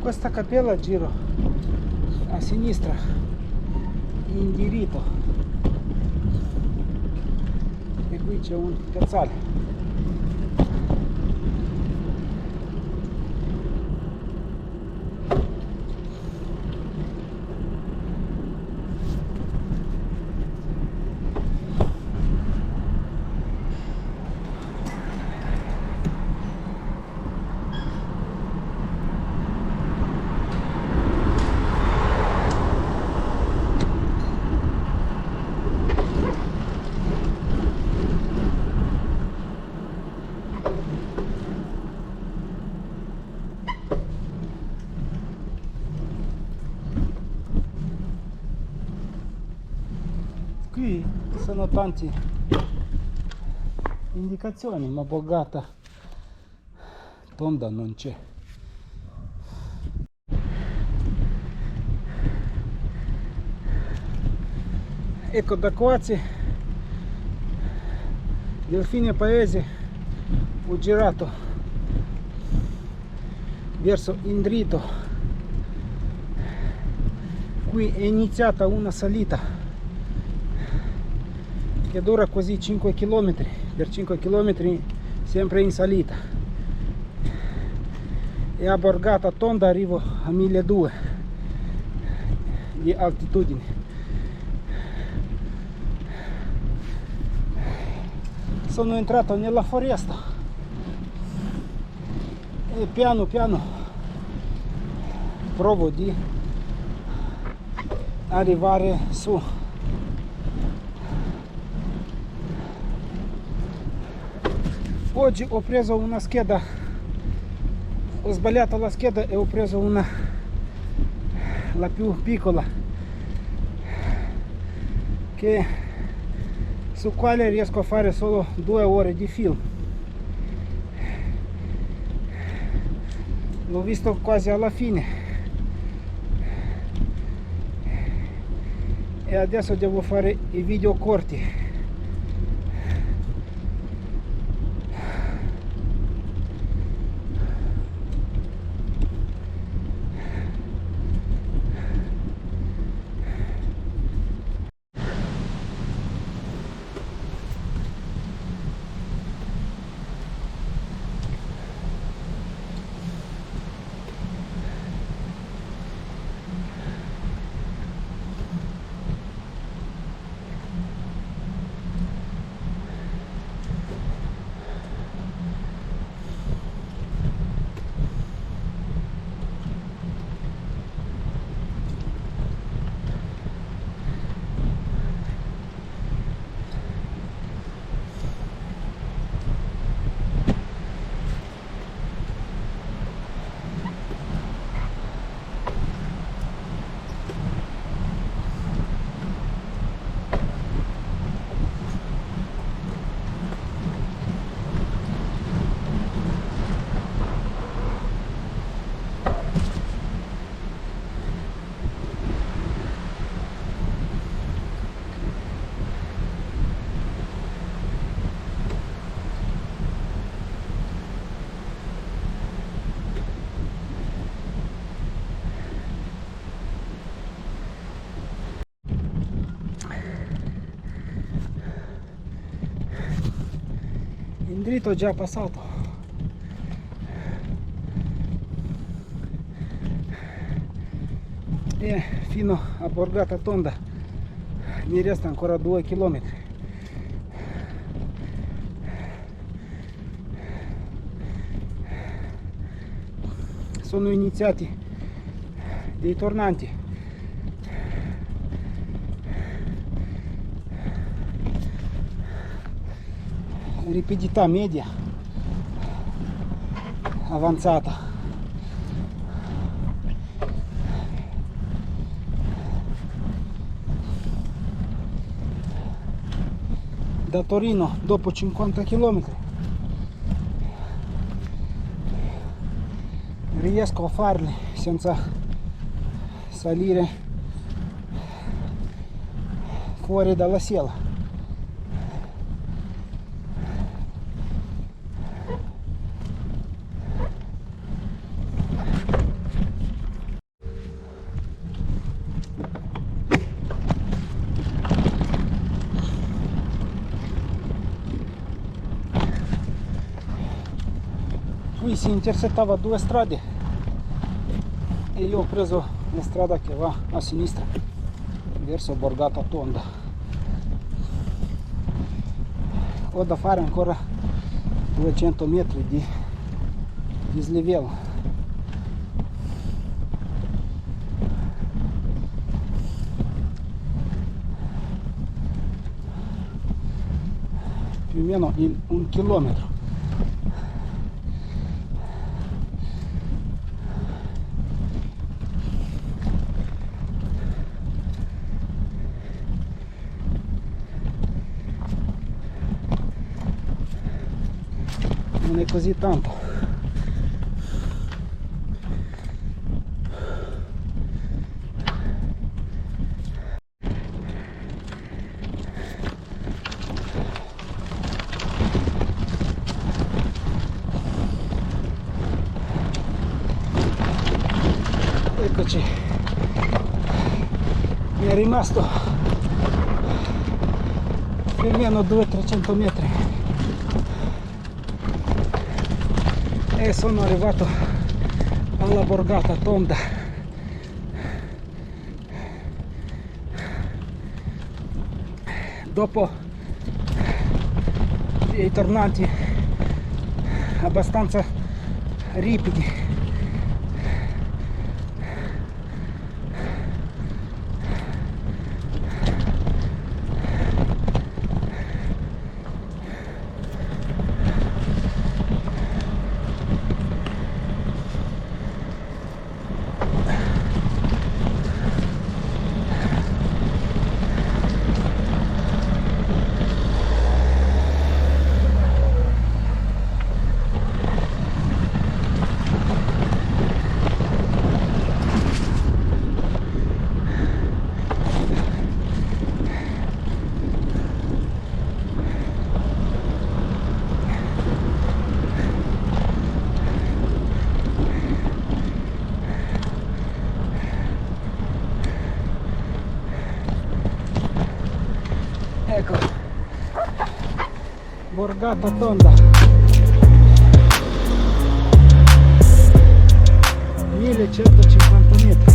Speaker 1: questa cappella giro a sinistra in diritto e qui c'è un piazzale. Qui sono tante indicazioni, ma borgata tonda non c'è. Ecco, da Coazzi del fine paese ho girato verso in dritto. Qui è iniziata una salita che dura quasi 5 km, per 5 km sempre in salita, e a borgata tonda arrivo a 1200 di altitudine. Sono entrato nella foresta e piano piano provo di arrivare su. Oggi ho preso una scheda, ho sbagliato la scheda e ho preso una, la più piccola, che su quale riesco a fare solo 2 ore di film. L'ho visto quasi alla fine e adesso devo fare i video corti. In dritto già passato. E fino a borgata tonda mi resta ancora 2 km. Sono iniziati dei tornanti. Rapidità media avanzata. Da Torino dopo 50 km riesco a farli senza salire fuori dalla sella. Qui si intersettava due strade e io ho preso la strada che va a sinistra verso Borgata Tonda. Ho da fare ancora 200 metri di dislivello. Più o meno in 1 chilometro. Non è così tanto. Eccoci, mi è rimasto più o meno 200-300 metri e sono arrivato alla Borgata Tonda. Dopo i tornanti abbastanza ripidi, ecco, Borgata Tonda, 1150 metri.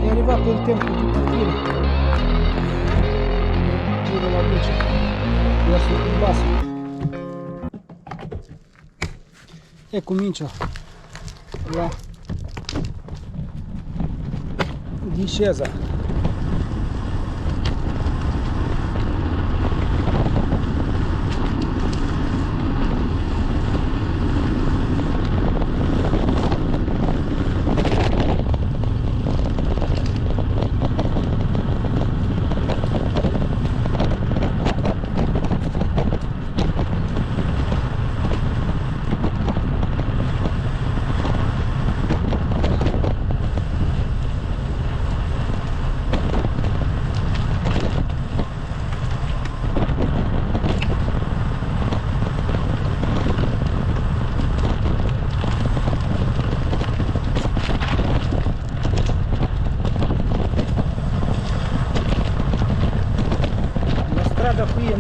Speaker 1: È arrivato il tempo di partire. Giro la luce verso il basso e comincio la discesa.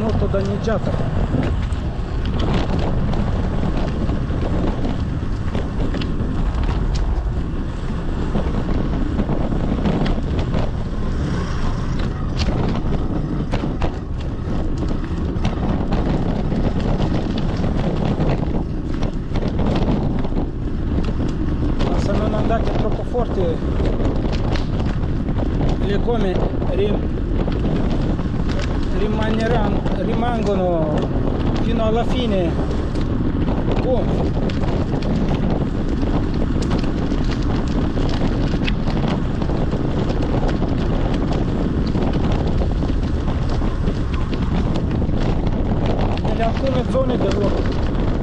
Speaker 1: molto danneggiata. Se non andate troppo forte le gomme rimangono fino alla fine gonfie. In alcune zone devo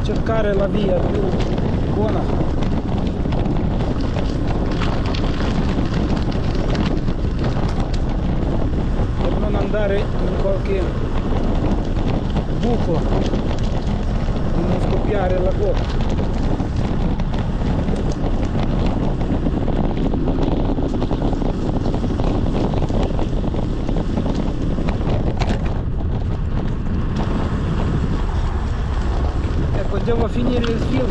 Speaker 1: cercare la via più buona andare in qualche buco e non scoppiare la gomma. Ecco, devo finire il film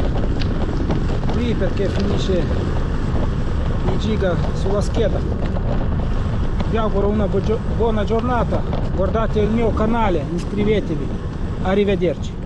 Speaker 1: qui perché finisce il giga sulla scheda. Vi auguro una buona giornata, guardate il mio canale, iscrivetevi, arrivederci.